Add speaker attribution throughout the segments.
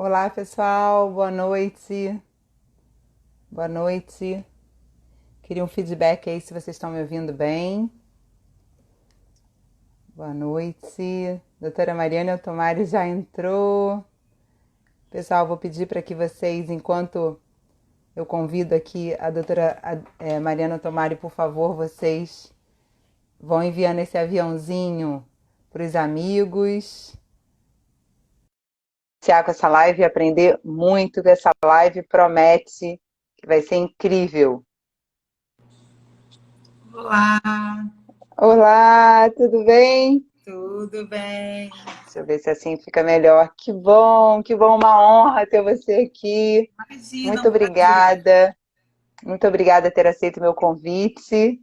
Speaker 1: Olá, pessoal. Boa noite. Boa noite. Queria um feedback aí se vocês estão me ouvindo bem. Boa noite. Doutora Mariana Otomari já entrou. Pessoal, vou pedir para que vocês, enquanto eu convido aqui a doutora Mariana Otomari, por favor, vocês vão enviando esse aviãozinho para os amigos. Iniciar com essa live e aprender muito, que essa live promete que vai ser incrível.
Speaker 2: Olá,
Speaker 1: Olá, tudo bem?
Speaker 2: tudo bem?
Speaker 1: Deixa eu ver se assim fica melhor. Que bom, uma honra ter você aqui.
Speaker 2: Imagina,
Speaker 1: Muito
Speaker 2: um prazer.
Speaker 1: obrigada. Muito obrigada por ter aceito o meu convite.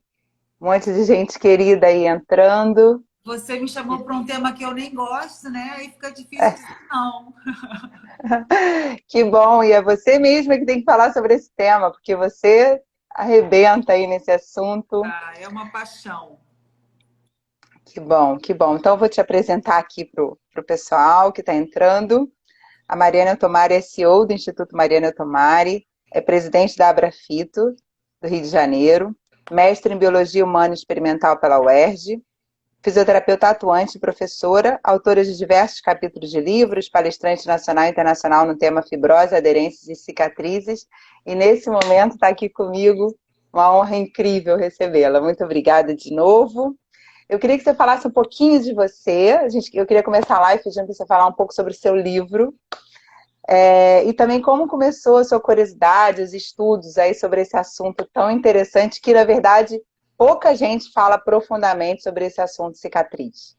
Speaker 1: Um monte de gente querida aí entrando.
Speaker 2: Você me chamou para um tema que eu nem gosto, né? Aí fica difícil dizer não.
Speaker 1: Que bom, e é você mesma que tem que falar sobre esse tema, porque você arrebenta aí nesse assunto.
Speaker 2: Ah, é uma paixão.
Speaker 1: Que bom, que bom. Então eu vou te apresentar aqui pro pessoal que está entrando. A Mariana Otomari é CEO do Instituto Mariana Otomari, é presidente da Abrafito, do Rio de Janeiro, mestre em Biologia Humana Experimental pela UERJ, fisioterapeuta atuante e professora, autora de diversos capítulos de livros, palestrante nacional e internacional no tema fibrose, aderências e cicatrizes, e nesse momento está aqui comigo, uma honra incrível recebê-la. Muito obrigada de novo. Eu queria que você falasse um pouquinho de você. Eu queria começar a live pedindo para você falar um pouco sobre o seu livro, e também como começou a sua curiosidade, os estudos aí sobre esse assunto tão interessante, que na verdade pouca gente fala profundamente sobre esse assunto cicatriz.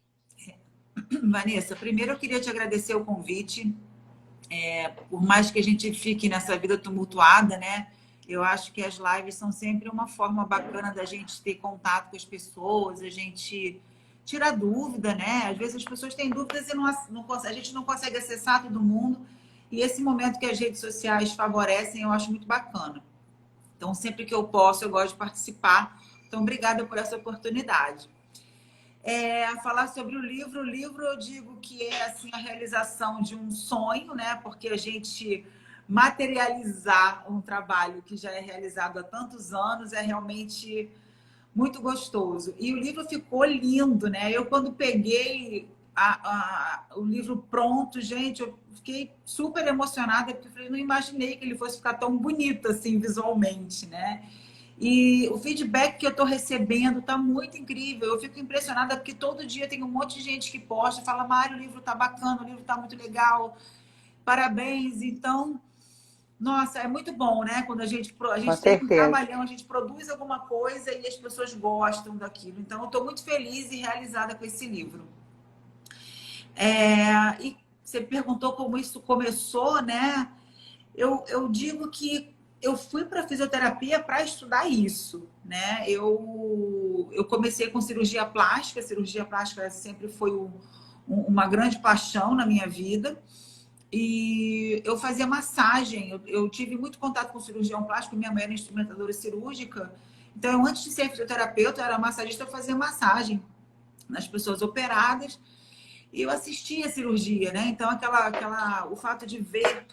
Speaker 2: Vanessa, primeiro eu queria te agradecer o convite. Por mais que a gente fique nessa vida tumultuada, né? Eu acho que as lives são sempre uma forma bacana da gente ter contato com as pessoas, a gente tirar dúvida, né? Às vezes as pessoas têm dúvidas e a gente não consegue acessar todo mundo. E esse momento que as redes sociais favorecem, eu acho muito bacana. Então, sempre que eu posso, eu gosto de participar. Então, obrigada por essa oportunidade. Falar sobre o livro eu digo que é assim a realização de um sonho, né? Porque a gente materializar um trabalho que já é realizado há tantos anos é realmente muito gostoso. E o livro ficou lindo, né? Eu, quando peguei o livro pronto, gente, eu fiquei super emocionada, porque eu falei, não imaginei que ele fosse ficar tão bonito assim visualmente, né? E o feedback que eu estou recebendo está muito incrível. Eu fico impressionada porque todo dia tem um monte de gente que posta e fala: Mário, o livro está bacana, o livro está muito legal, parabéns. Então, nossa, é muito bom, né? Quando a
Speaker 1: Com
Speaker 2: gente tem um
Speaker 1: certeza.
Speaker 2: trabalhão, a gente produz alguma coisa e as pessoas gostam daquilo. Então, eu estou muito feliz e realizada com esse livro. E você perguntou como isso começou, né? Eu digo que eu fui para fisioterapia para estudar isso, né? Eu comecei com cirurgia plástica sempre foi uma grande paixão na minha vida. E eu fazia massagem, eu tive muito contato com cirurgião plástico, minha mãe era instrumentadora cirúrgica. Então, antes de ser fisioterapeuta, eu era massagista, eu fazia massagem nas pessoas operadas e eu assistia a cirurgia, né? Então, o fato de ver,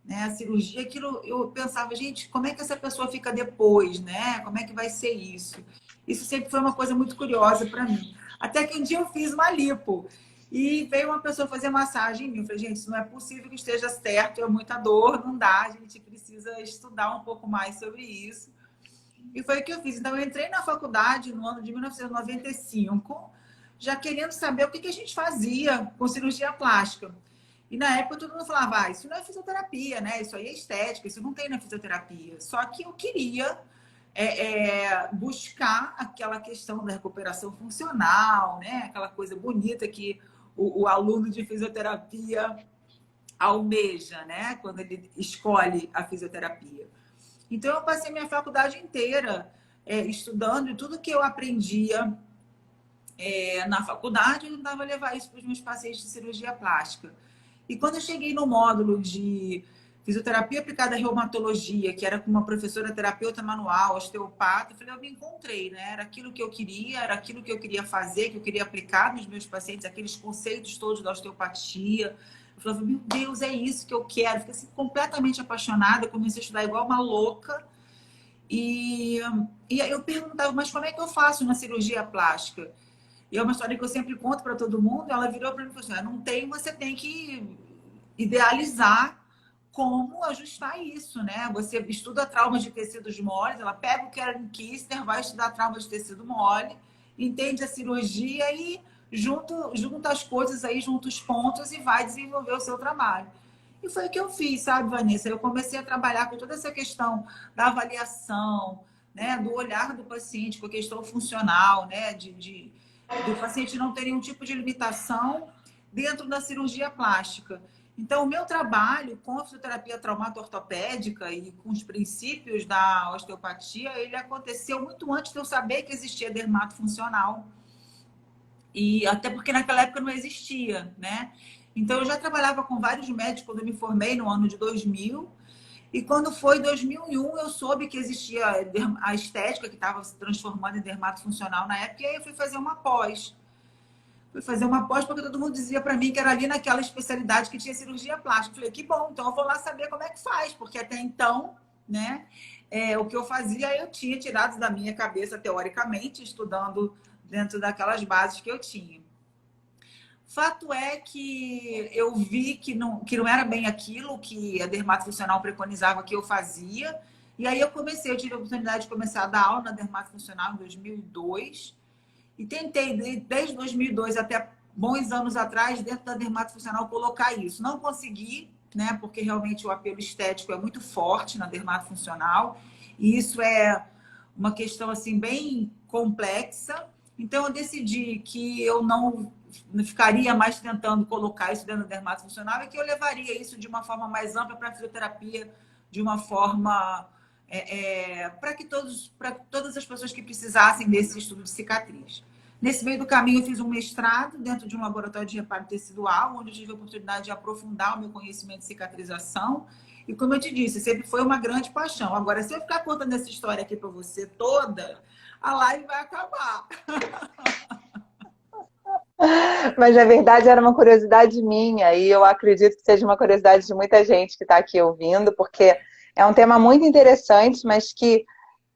Speaker 2: né, a cirurgia, aquilo eu pensava, gente, como é que essa pessoa fica depois, né? Como é que vai ser isso? Isso sempre foi uma coisa muito curiosa para mim. Até que um dia eu fiz uma lipo e veio uma pessoa fazer massagem em mim. Eu falei, gente, isso não é possível que esteja certo, é muita dor, não dá, a gente precisa estudar um pouco mais sobre isso. E foi o que eu fiz. Então, eu entrei na faculdade no ano de 1995, já querendo saber o que a gente fazia com cirurgia plástica. E na época todo mundo falava, isso não é fisioterapia, né? Isso aí é estética, isso não tem na fisioterapia. Só que eu queria buscar aquela questão da recuperação funcional, né? Aquela coisa bonita que o aluno de fisioterapia almeja, né? Quando ele escolhe a fisioterapia. Então, eu passei minha faculdade inteira estudando e tudo que eu aprendia na faculdade, eu tentava levar isso para os meus pacientes de cirurgia plástica. E quando eu cheguei no módulo de fisioterapia aplicada à reumatologia, que era com uma professora terapeuta manual, osteopata, eu falei, eu me encontrei, né? Era aquilo que eu queria, era aquilo que eu queria fazer, que eu queria aplicar nos meus pacientes, aqueles conceitos todos da osteopatia. Eu falava, meu Deus, é isso que eu quero. Fiquei assim, completamente apaixonada, comecei a estudar igual uma louca. E aí eu perguntava, mas como é que eu faço na cirurgia plástica? E é uma história que eu sempre conto para todo mundo. Ela virou para mim e falou assim, não tem, você tem que idealizar como ajustar isso, né? Você estuda trauma de tecidos moles, ela pega o Karen Kister, vai estudar trauma de tecido mole, entende a cirurgia e junta as coisas aí, junta os pontos e vai desenvolver o seu trabalho. E foi o que eu fiz, sabe, Vanessa? Eu comecei a trabalhar com toda essa questão da avaliação, né, do olhar do paciente, com a questão funcional, né, do paciente não ter nenhum tipo de limitação dentro da cirurgia plástica. Então, o meu trabalho com a fisioterapia traumato-ortopédica e com os princípios da osteopatia, ele aconteceu muito antes de eu saber que existia dermato funcional. E até porque naquela época não existia, né? Então, eu já trabalhava com vários médicos quando eu me formei no ano de 2000. E quando foi 2001, eu soube que existia a estética, que estava se transformando em dermato funcional na época, e aí eu fui fazer uma pós. Fui fazer uma pós porque todo mundo dizia para mim que era ali naquela especialidade que tinha cirurgia plástica. Falei, que bom, então eu vou lá saber como é que faz, porque até então, né, o que eu fazia eu tinha tirado da minha cabeça teoricamente, estudando dentro daquelas bases que eu tinha. Fato é que eu vi que não era bem aquilo que a dermatofuncional preconizava que eu fazia. E aí eu tive a oportunidade de começar a dar aula na dermatofuncional em 2002. E tentei, desde 2002 até bons anos atrás, dentro da dermatofuncional, colocar isso. Não consegui, né? Porque realmente o apelo estético é muito forte na dermatofuncional. E isso é uma questão assim bem complexa. Então eu decidi que eu não ficaria mais tentando colocar isso dentro da dermatofuncional e que eu levaria isso de uma forma mais ampla para a fisioterapia, de uma forma para todas as pessoas que precisassem desse estudo de cicatriz. Nesse meio do caminho, eu fiz um mestrado dentro de um laboratório de reparo tecidual, onde eu tive a oportunidade de aprofundar o meu conhecimento de cicatrização. E como eu te disse, sempre foi uma grande paixão. Agora, se eu ficar contando essa história aqui para você toda, a live vai acabar.
Speaker 1: Mas, na verdade, era uma curiosidade minha e eu acredito que seja uma curiosidade de muita gente que está aqui ouvindo, porque é um tema muito interessante, mas que,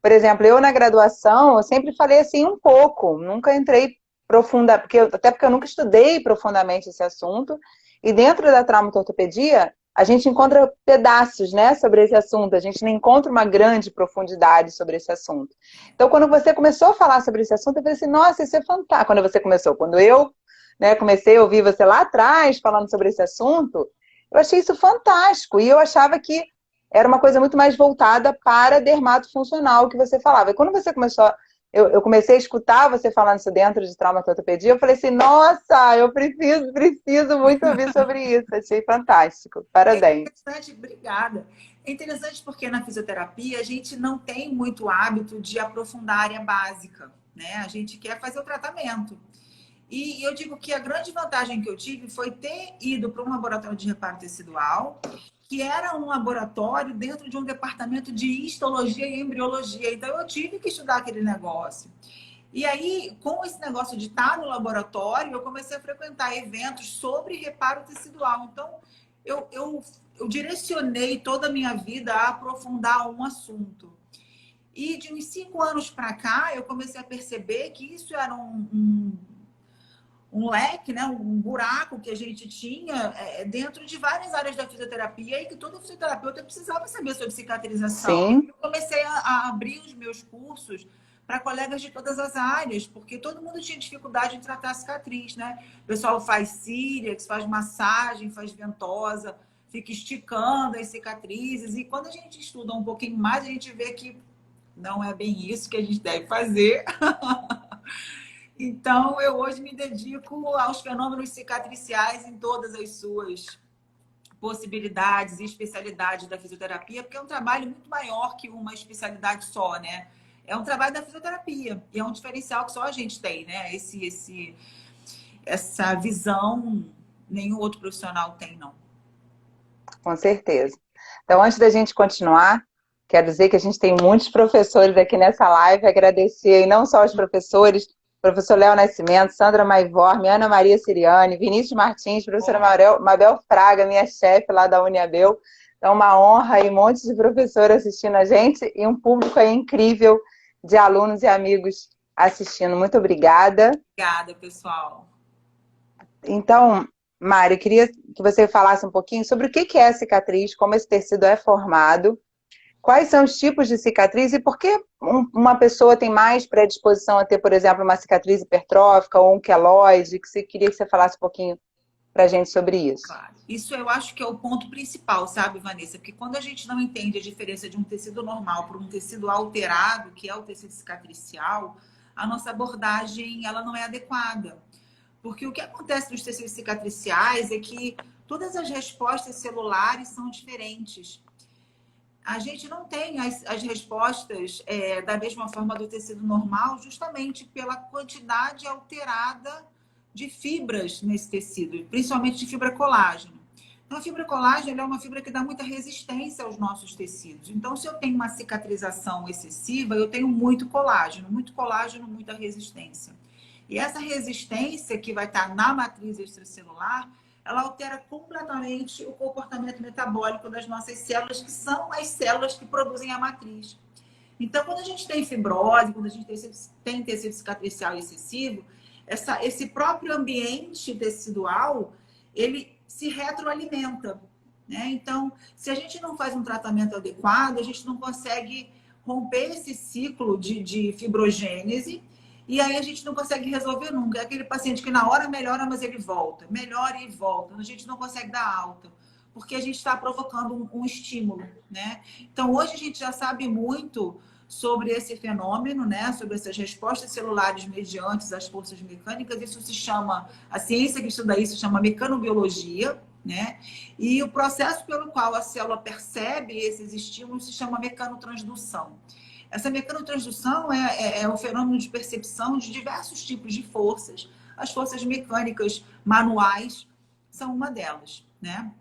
Speaker 1: por exemplo, eu na graduação, eu sempre falei assim um pouco, nunca entrei profunda, até porque eu nunca estudei profundamente esse assunto, e dentro da traumatortopedia, a gente encontra pedaços, né, sobre esse assunto, a gente não encontra uma grande profundidade sobre esse assunto. Então, quando você começou a falar sobre esse assunto, eu falei assim, nossa, isso é fantástico. Quando você começou, quando eu, né, comecei a ouvir você lá atrás falando sobre esse assunto, eu achei isso fantástico, e eu achava que era uma coisa muito mais voltada para dermato funcional que você falava. E quando você começou, eu comecei a escutar você falando isso dentro de traumatortopedia, eu falei assim, nossa, eu preciso muito ouvir sobre isso. Achei fantástico.
Speaker 2: É
Speaker 1: Parabéns.
Speaker 2: interessante, obrigada. É interessante porque na fisioterapia a gente não tem muito hábito de aprofundar a área básica, né? A gente quer fazer o tratamento. E eu digo que a grande vantagem que eu tive foi ter ido para um laboratório de reparo tecidual, que era um laboratório dentro de um departamento de histologia e embriologia. Então, eu tive que estudar aquele negócio. E aí, com esse negócio de estar no laboratório, eu comecei a frequentar eventos sobre reparo tecidual. Então, eu direcionei toda a minha vida a aprofundar um assunto. E de uns 5 anos para cá, eu comecei a perceber que isso era um leque, né, um buraco que a gente tinha dentro de várias áreas da fisioterapia e que todo fisioterapeuta precisava saber sobre cicatrização.
Speaker 1: Sim.
Speaker 2: Eu comecei a abrir os meus cursos para colegas de todas as áreas, porque todo mundo tinha dificuldade em tratar a cicatriz, né? O pessoal faz sílex, faz massagem, faz ventosa, fica esticando as cicatrizes. E quando a gente estuda um pouquinho mais, a gente vê que não é bem isso que a gente deve fazer. Então, eu hoje me dedico aos fenômenos cicatriciais em todas as suas possibilidades e especialidades da fisioterapia, porque é um trabalho muito maior que uma especialidade só, né? É um trabalho da fisioterapia e é um diferencial que só a gente tem, né? Essa visão nenhum outro profissional tem, não.
Speaker 1: Com certeza. Então, antes da gente continuar, quero dizer que a gente tem muitos professores aqui nessa live, agradecer, e não só os professores, professor Léo Nascimento, Sandra Maivorme, Ana Maria Siriane, Vinícius Martins, professora Mabel Fraga, minha chefe lá da Uniabel. Então, uma honra e um monte de professor assistindo a gente e um público aí incrível de alunos e amigos assistindo. Muito obrigada.
Speaker 2: Obrigada, pessoal.
Speaker 1: Então, Mari, queria que você falasse um pouquinho sobre o que é a cicatriz, como esse tecido é formado, quais são os tipos de cicatriz e por que uma pessoa tem mais predisposição a ter, por exemplo, uma cicatriz hipertrófica ou um queloide, que você queria que você falasse um pouquinho para a gente sobre isso.
Speaker 2: Claro. Isso eu acho que é o ponto principal, sabe, Vanessa? Porque quando a gente não entende a diferença de um tecido normal para um tecido alterado, que é o tecido cicatricial, a nossa abordagem ela não é adequada. Porque o que acontece nos tecidos cicatriciais é que todas as respostas celulares são diferentes. A gente não tem as respostas da mesma forma do tecido normal, justamente pela quantidade alterada de fibras nesse tecido, principalmente de fibra colágeno. Então, a fibra colágeno é uma fibra que dá muita resistência aos nossos tecidos. Então, se eu tenho uma cicatrização excessiva, eu tenho muito colágeno, muita resistência. E essa resistência que vai estar na matriz extracelular, ela altera completamente o comportamento metabólico das nossas células, que são as células que produzem a matriz. Então, quando a gente tem fibrose, quando a gente tem tecido cicatricial excessivo, esse próprio ambiente tecidual, ele se retroalimenta, né? Então, se a gente não faz um tratamento adequado, a gente não consegue romper esse ciclo de fibrogênese, e aí a gente não consegue resolver nunca. É aquele paciente que na hora melhora, mas ele volta. Melhora e volta. A gente não consegue dar alta, porque a gente está provocando um estímulo, né? Então, hoje a gente já sabe muito sobre esse fenômeno, né? Sobre essas respostas celulares mediante as forças mecânicas. Isso se chama, a ciência que estuda isso chama mecanobiologia, né? E o processo pelo qual a célula percebe esses estímulos se chama mecanotransdução. Essa mecanotransdução é o fenômeno de percepção de diversos tipos de forças. As forças mecânicas manuais são uma delas, né?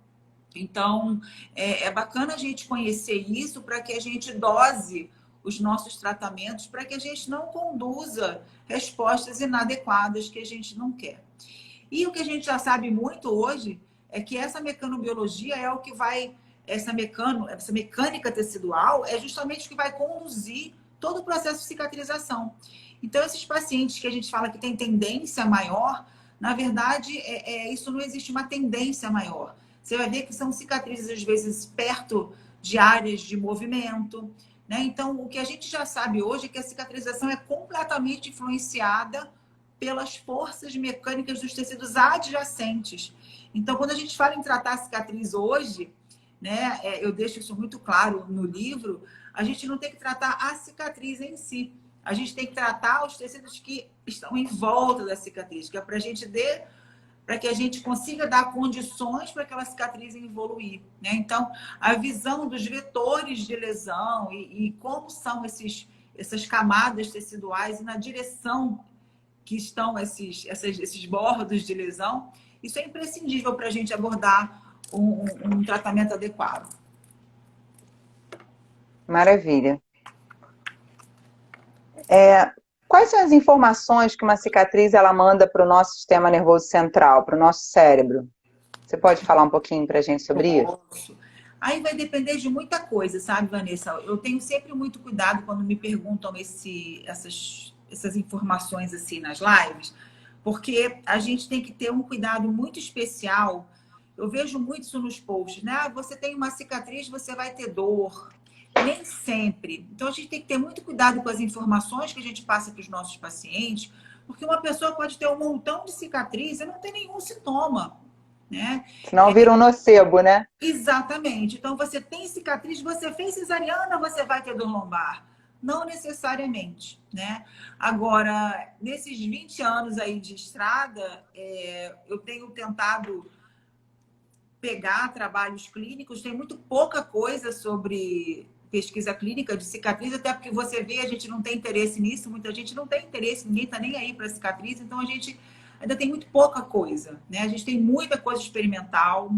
Speaker 2: Então, é bacana a gente conhecer isso para que a gente dose os nossos tratamentos, para que a gente não conduza respostas inadequadas que a gente não quer. E o que a gente já sabe muito hoje é que essa mecanobiologia é o que vai... Essa mecânica tecidual é justamente o que vai conduzir todo o processo de cicatrização. Então, esses pacientes que a gente fala que tem tendência maior, na verdade, isso não existe uma tendência maior. Você vai ver que são cicatrizes, às vezes, perto de áreas de movimento, né? Então, o que a gente já sabe hoje é que a cicatrização é completamente influenciada pelas forças mecânicas dos tecidos adjacentes. Então, quando a gente fala em tratar a cicatriz hoje, né, eu deixo isso muito claro no livro, a gente não tem que tratar a cicatriz em si. A gente tem que tratar os tecidos que estão em volta da cicatriz, que é para que a gente consiga dar condições para aquela cicatriz evoluir, né? Então, a visão dos vetores de lesão e como são essas camadas teciduais e na direção que estão esses bordos de lesão, isso é imprescindível para a gente abordar um tratamento adequado.
Speaker 1: Maravilha. Quais são as informações que uma cicatriz ela manda para o nosso sistema nervoso central, para o nosso cérebro? Você pode falar um pouquinho para a gente sobre isso?
Speaker 2: Aí vai depender de muita coisa, sabe, Vanessa? Eu tenho sempre muito cuidado quando me perguntam essas informações assim nas lives, porque a gente tem que ter um cuidado muito especial. Eu vejo muito isso nos posts, né? Ah, você tem uma cicatriz, você vai ter dor. Nem sempre. Então, a gente tem que ter muito cuidado com as informações que a gente passa para os nossos pacientes, porque uma pessoa pode ter um montão de cicatriz e não ter nenhum sintoma, né?
Speaker 1: Senão vira um nocebo, né?
Speaker 2: Exatamente. Então, você tem cicatriz, você fez cesariana, você vai ter dor lombar. Não necessariamente, né? Agora, nesses 20 anos aí de estrada, eu tenho tentado pegar trabalhos clínicos, tem muito pouca coisa sobre pesquisa clínica de cicatriz, até porque você vê, a gente não tem interesse nisso, muita gente não tem interesse, ninguém está nem aí para cicatriz, então a gente ainda tem muito pouca coisa, né? A gente tem muita coisa experimental,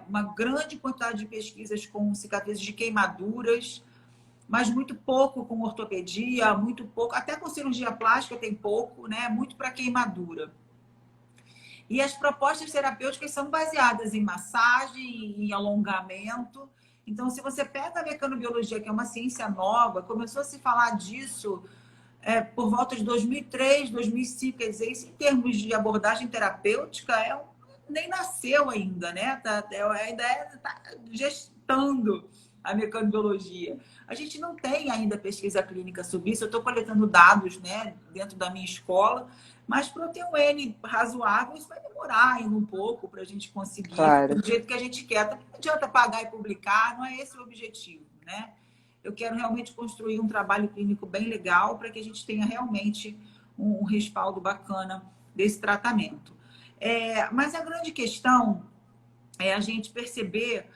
Speaker 2: uma grande quantidade de pesquisas com cicatrizes de queimaduras, mas muito pouco com ortopedia, muito pouco, até com cirurgia plástica tem pouco, né? Muito para queimadura. E as propostas terapêuticas são baseadas em massagem, em alongamento. Então, se você pega a mecanobiologia, que é uma ciência nova, começou a se falar disso por volta de 2003, 2005, quer dizer, isso em termos de abordagem terapêutica nem nasceu ainda, né? Ainda está gestando a mecanobiologia. A gente não tem ainda pesquisa clínica sobre isso. Eu estou coletando dados, né, dentro da minha escola, mas para eu ter um N razoável, isso vai demorar ainda um pouco para a gente conseguir,
Speaker 1: Claro.
Speaker 2: do jeito que a gente quer. Não adianta pagar e publicar, não é esse o objetivo, né? Eu quero realmente construir um trabalho clínico bem legal para que a gente tenha realmente um respaldo bacana desse tratamento. Mas a grande questão é a gente perceber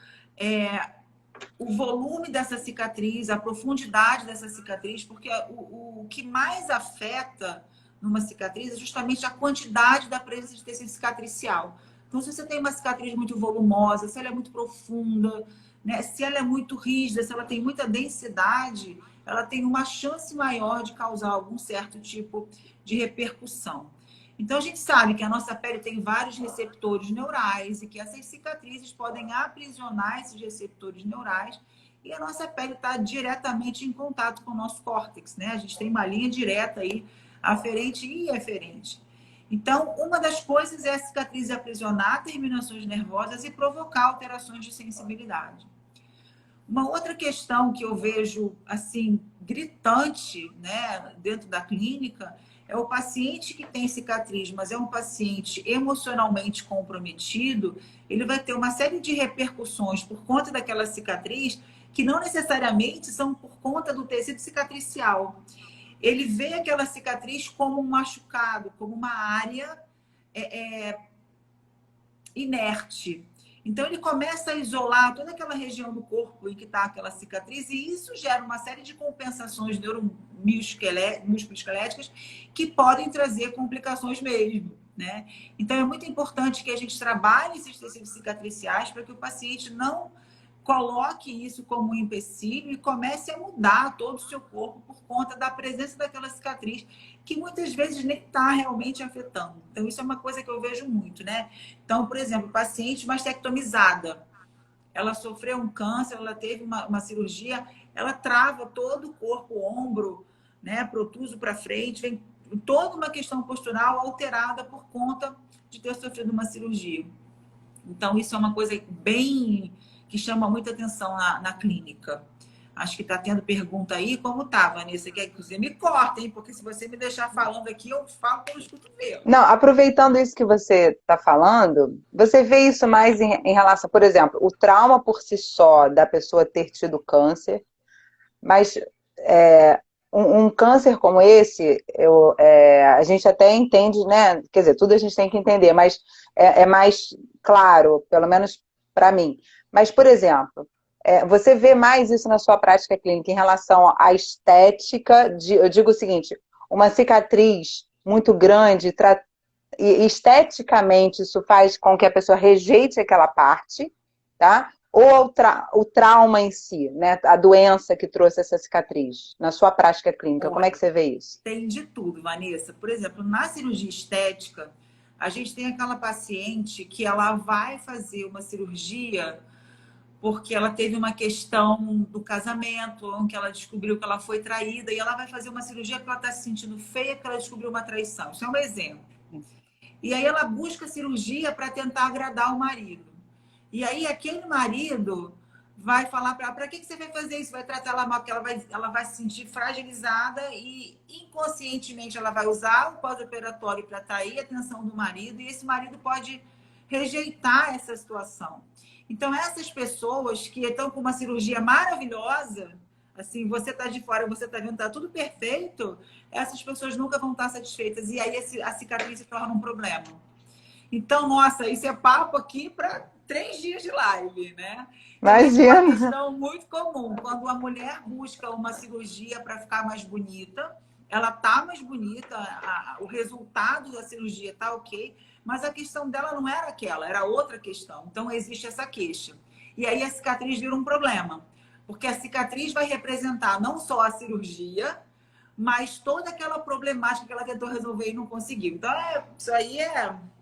Speaker 2: o volume dessa cicatriz, a profundidade dessa cicatriz, porque o que mais afeta numa cicatriz é justamente a quantidade da presença de tecido cicatricial. Então, se você tem uma cicatriz muito volumosa, se ela é muito profunda, né, se ela é muito rígida, se ela tem muita densidade, ela tem uma chance maior de causar algum certo tipo de repercussão. Então, a gente sabe que a nossa pele tem vários receptores neurais e que essas cicatrizes podem aprisionar esses receptores neurais e a nossa pele está diretamente em contato com o nosso córtex, né? A gente tem uma linha direta aí, aferente e eferente. Então, uma das coisas é a cicatriz aprisionar terminações nervosas e provocar alterações de sensibilidade. Uma outra questão que eu vejo, assim, gritante, né, dentro da clínica, é o paciente que tem cicatriz, mas é um paciente emocionalmente comprometido, ele vai ter uma série de repercussões por conta daquela cicatriz que não necessariamente são por conta do tecido cicatricial. Ele vê aquela cicatriz como um machucado, como uma área inerte. Então, ele começa a isolar toda aquela região do corpo em que está aquela cicatriz, e isso gera uma série de compensações neuromusculoesqueléticas que podem trazer complicações mesmo, né? Então, é muito importante que a gente trabalhe esses tecidos cicatriciais para que o paciente não coloque isso como um empecilho e comece a mudar todo o seu corpo por conta da presença daquela cicatriz, que muitas vezes nem está realmente afetando. Então, isso é uma coisa que eu vejo muito, né? Então, por exemplo, paciente mastectomizada, ela sofreu um câncer, ela teve uma cirurgia, ela trava todo o corpo, o ombro, né, protuso para frente, vem toda uma questão postural alterada por conta de ter sofrido uma cirurgia. Então, isso é uma coisa bem que chama muita atenção na clínica. Acho que está tendo pergunta aí. Como tá, Vanessa? Quer que você me corte, hein? Porque se você me deixar falando aqui, eu falo pelos cotovelos.
Speaker 1: Não, aproveitando isso que você está falando, você vê isso mais em relação, por exemplo, o trauma por si só da pessoa ter tido câncer, mas um câncer como esse, a gente até entende, né? Quer dizer, tudo a gente tem que entender, mas é mais claro, pelo menos para mim. Mas, por exemplo, você vê mais isso na sua prática clínica em relação à estética, eu digo o seguinte, uma cicatriz muito grande, e esteticamente isso faz com que a pessoa rejeite aquela parte, tá? Ou o trauma em si, né? A doença que trouxe essa cicatriz, na sua prática clínica, como é que você vê isso?
Speaker 2: Tem de tudo, Vanessa. Por exemplo, na cirurgia estética, a gente tem aquela paciente que ela vai fazer uma cirurgia porque ela teve uma questão do casamento, em que ela descobriu que ela foi traída, e ela vai fazer uma cirurgia porque ela está se sentindo feia, porque ela descobriu uma traição. Isso é um exemplo. E aí ela busca cirurgia para tentar agradar o marido. E aí aquele marido vai falar para ela, para que você vai fazer isso? Vai tratar ela mal, porque ela vai se sentir fragilizada e inconscientemente ela vai usar o pós-operatório para atrair a atenção do marido, e esse marido pode rejeitar essa situação. Então, essas pessoas que estão com uma cirurgia maravilhosa, assim, você está de fora, você está vendo, está tudo perfeito, essas pessoas nunca vão estar satisfeitas. E aí a cicatriz se torna um problema. Então, nossa, isso é papo aqui para 3 dias de live, né?
Speaker 1: Imagina.
Speaker 2: É uma questão muito comum. Quando a mulher busca uma cirurgia para ficar mais bonita, ela tá mais bonita, o resultado da cirurgia tá ok, mas a questão dela não era aquela, era outra questão. Então, existe essa queixa. E aí a cicatriz vira um problema. Porque a cicatriz vai representar não só a cirurgia, mas toda aquela problemática que ela tentou resolver e não conseguiu. Então, isso aí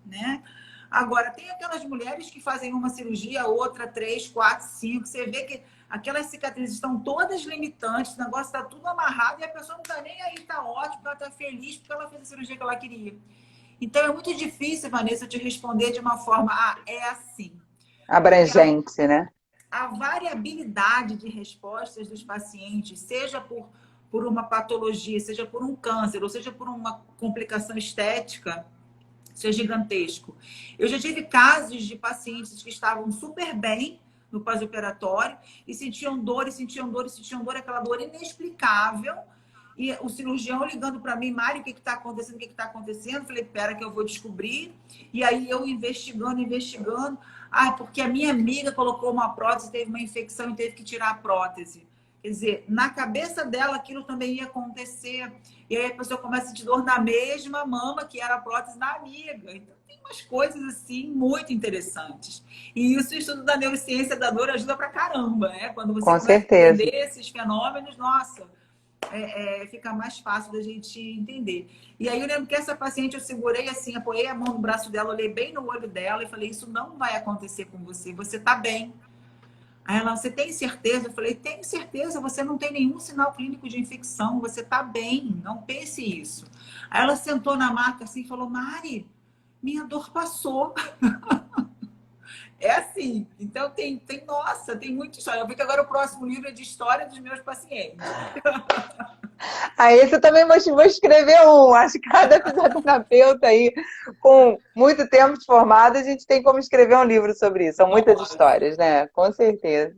Speaker 2: né? Agora, tem aquelas mulheres que fazem uma cirurgia, outra, 3, 4, 5. Você vê que aquelas cicatrizes estão todas limitantes, o negócio está tudo amarrado e a pessoa não está nem aí, está ótimo, ela está feliz porque ela fez a cirurgia que ela queria. Então, é muito difícil, Vanessa, eu te responder de uma forma, é assim.
Speaker 1: Abrangente, né?
Speaker 2: A variabilidade de respostas dos pacientes, seja por uma patologia, seja por um câncer, ou seja por uma complicação estética, isso é gigantesco. Eu já tive casos de pacientes que estavam super bem no pós-operatório e sentiam dor, e sentiam dor, e sentiam dor, aquela dor inexplicável. E o cirurgião ligando para mim, Mari, o que está acontecendo? O que está acontecendo? Falei, pera que eu vou descobrir. E aí eu investigando. Ah, porque a minha amiga colocou uma prótese, teve uma infecção e teve que tirar a prótese. Quer dizer, na cabeça dela aquilo também ia acontecer. E aí a pessoa começa a sentir dor na mesma mama que era a prótese da amiga. Então tem umas coisas assim muito interessantes. E isso, o estudo da neurociência da dor ajuda pra caramba, né? Quando você
Speaker 1: Com
Speaker 2: começa a
Speaker 1: certeza.
Speaker 2: entender esses fenômenos, nossa, fica mais fácil da gente entender. E aí eu lembro que essa paciente eu segurei assim, apoiei a mão no braço dela, olhei bem no olho dela e falei, isso não vai acontecer com você, você tá bem. Aí ela, você tem certeza? Eu falei, tenho certeza, você não tem nenhum sinal clínico de infecção, você tá bem, não pense isso. Aí ela sentou na maca assim e falou, Mari, minha dor passou. É assim, então nossa, tem muita história. Eu vi que agora o próximo livro é de história dos meus pacientes.
Speaker 1: Aí esse eu também vou escrever um. Acho que cada fisioterapeuta aí, com muito tempo de formado, a gente tem como escrever um livro sobre isso. São muitas histórias, né? Com certeza.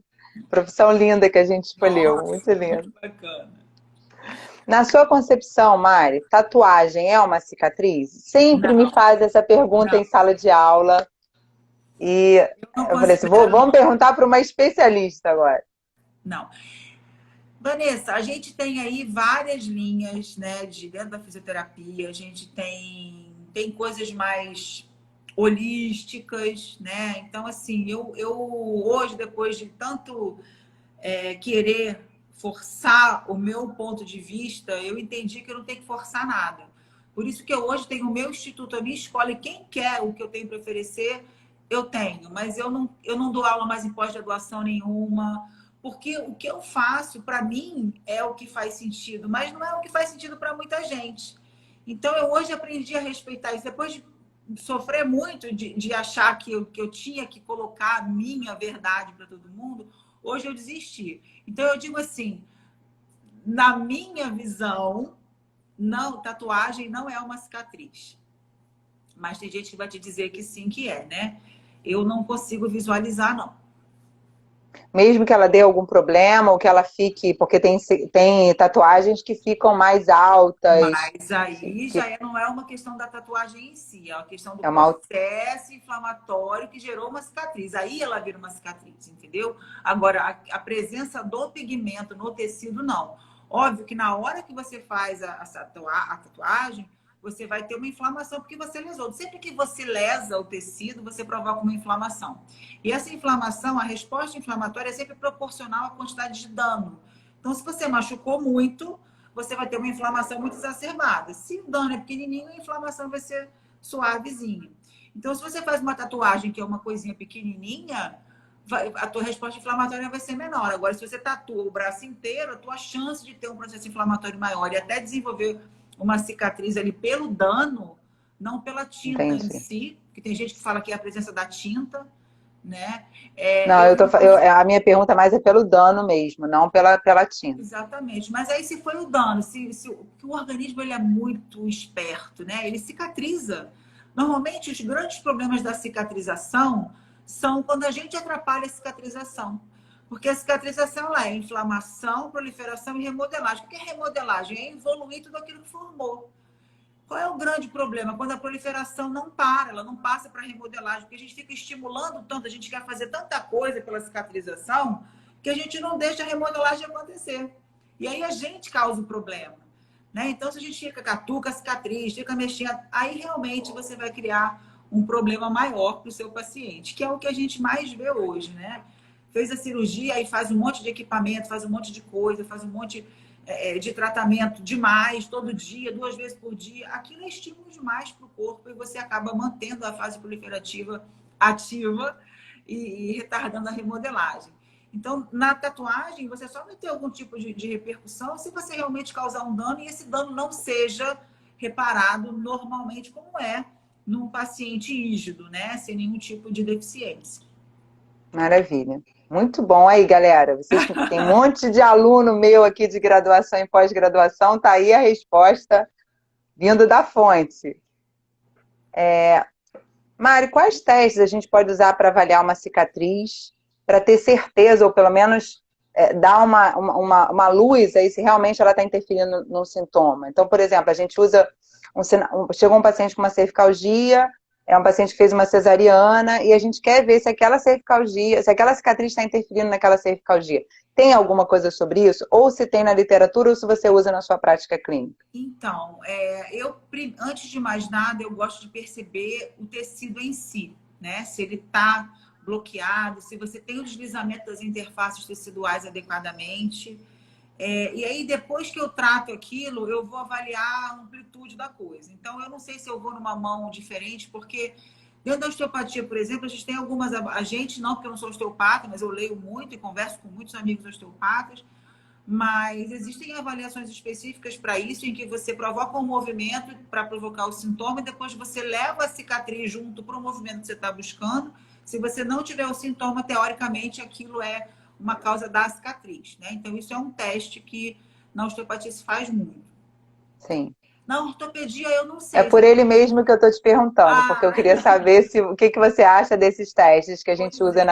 Speaker 1: Profissão linda que a gente escolheu,
Speaker 2: Nossa,
Speaker 1: muito linda.
Speaker 2: muito bacana.
Speaker 1: Na sua concepção, Mari, tatuagem é uma cicatriz? Sempre me faz essa pergunta em sala de aula. E eu falei assim, vamos perguntar para uma especialista agora.
Speaker 2: Não. Vanessa, a gente tem aí várias linhas, né, de dentro da fisioterapia. A gente tem coisas mais holísticas, né? Então, assim, eu hoje, depois de tanto querer forçar o meu ponto de vista, eu entendi que eu não tenho que forçar nada. Por isso que eu hoje tenho o meu instituto, a minha escola, e quem quer o que eu tenho para oferecer, eu tenho. Mas eu não dou aula mais em pós-graduação nenhuma, porque o que eu faço, para mim, é o que faz sentido, mas não é o que faz sentido para muita gente. Então, eu hoje aprendi a respeitar isso. Depois de sofrer muito, de achar que eu tinha que colocar a minha verdade para todo mundo, hoje eu desisti. Então, eu digo assim, na minha visão, não, tatuagem não é uma cicatriz. Mas tem gente que vai te dizer que sim, que é, né? Eu não consigo visualizar, não.
Speaker 1: Mesmo que ela dê algum problema, ou que ela fique... Porque tem tatuagens que ficam mais altas.
Speaker 2: Mas aí não é uma questão da tatuagem em si, é uma questão do
Speaker 1: É uma...
Speaker 2: processo inflamatório que gerou uma cicatriz. Aí ela vira uma cicatriz, entendeu? Agora, a presença do pigmento no tecido, não. Óbvio que na hora que você faz a tatuagem, você vai ter uma inflamação porque você lesou. Sempre que você lesa o tecido, você provoca uma inflamação. E essa inflamação, a resposta inflamatória é sempre proporcional à quantidade de dano. Então, se você machucou muito, você vai ter uma inflamação muito exacerbada. Se o dano é pequenininho, a inflamação vai ser suavezinha. Então, se você faz uma tatuagem que é uma coisinha pequenininha, a tua resposta inflamatória vai ser menor. Agora, se você tatua o braço inteiro, a tua chance de ter um processo inflamatório maior e até desenvolver uma cicatriz ali pelo dano, não pela tinta em si, que tem gente que fala que é a presença da tinta, né?
Speaker 1: Não, a minha pergunta mais é pelo dano mesmo, não pela tinta.
Speaker 2: Exatamente. Mas aí se foi o dano, o organismo ele é muito esperto, né? Ele cicatriza. Normalmente, os grandes problemas da cicatrização são quando a gente atrapalha a cicatrização. Porque a cicatrização lá é inflamação, proliferação e remodelagem. O que é remodelagem? É evoluir tudo aquilo que formou. Qual é o grande problema? Quando a proliferação não para, ela não passa para remodelagem, porque a gente fica estimulando tanto, a gente quer fazer tanta coisa pela cicatrização, que a gente não deixa a remodelagem acontecer. E aí a gente causa o problema. Né? Então, se a gente fica catuca a cicatriz, fica mexendo, aí realmente você vai criar um problema maior para o seu paciente, que é o que a gente mais vê hoje, né? fez a cirurgia, aí faz um monte de equipamento, faz um monte de coisa, faz um monte de tratamento demais, todo dia, 2 vezes por dia. Aquilo é estímulo demais para o corpo e você acaba mantendo a fase proliferativa ativa e retardando a remodelagem. Então, na tatuagem, você só vai ter algum tipo de repercussão se você realmente causar um dano e esse dano não seja reparado normalmente, como é num paciente rígido, né? Sem nenhum tipo de deficiência.
Speaker 1: Maravilha. Muito bom aí, galera. Vocês têm um monte de aluno meu aqui de graduação e pós-graduação, tá aí a resposta vindo da fonte. Mari, quais testes a gente pode usar para avaliar uma cicatriz, para ter certeza, ou pelo menos dar uma luz aí se realmente ela está interferindo no sintoma? Então, por exemplo, a gente usa, chegou um paciente com uma cervicalgia, é um paciente que fez uma cesariana, e a gente quer ver se aquela cervicalgia, se aquela cicatriz está interferindo naquela cervicalgia. Tem alguma coisa sobre isso? Ou se tem na literatura, ou se você usa na sua prática clínica?
Speaker 2: Então, antes de mais nada, eu gosto de perceber o tecido em si, né? Se ele está bloqueado, se você tem o deslizamento das interfaces teciduais adequadamente. E aí, depois que eu trato aquilo, eu vou avaliar a amplitude da coisa. Então, eu não sei se eu vou numa mão diferente, porque dentro da osteopatia, por exemplo, a gente tem algumas... A gente, não porque eu não sou osteopata, mas eu leio muito e converso com muitos amigos osteopatas, mas existem avaliações específicas para isso, em que você provoca um movimento para provocar o sintoma e depois você leva a cicatriz junto para o movimento que você está buscando. Se você não tiver o sintoma, teoricamente, aquilo é uma causa da cicatriz, né? Então, isso é um teste que na osteopatia se faz muito.
Speaker 1: Sim.
Speaker 2: Na ortopedia, eu não sei.
Speaker 1: É por ele mesmo que eu estou te perguntando, porque eu queria saber o que você acha desses testes que a gente usa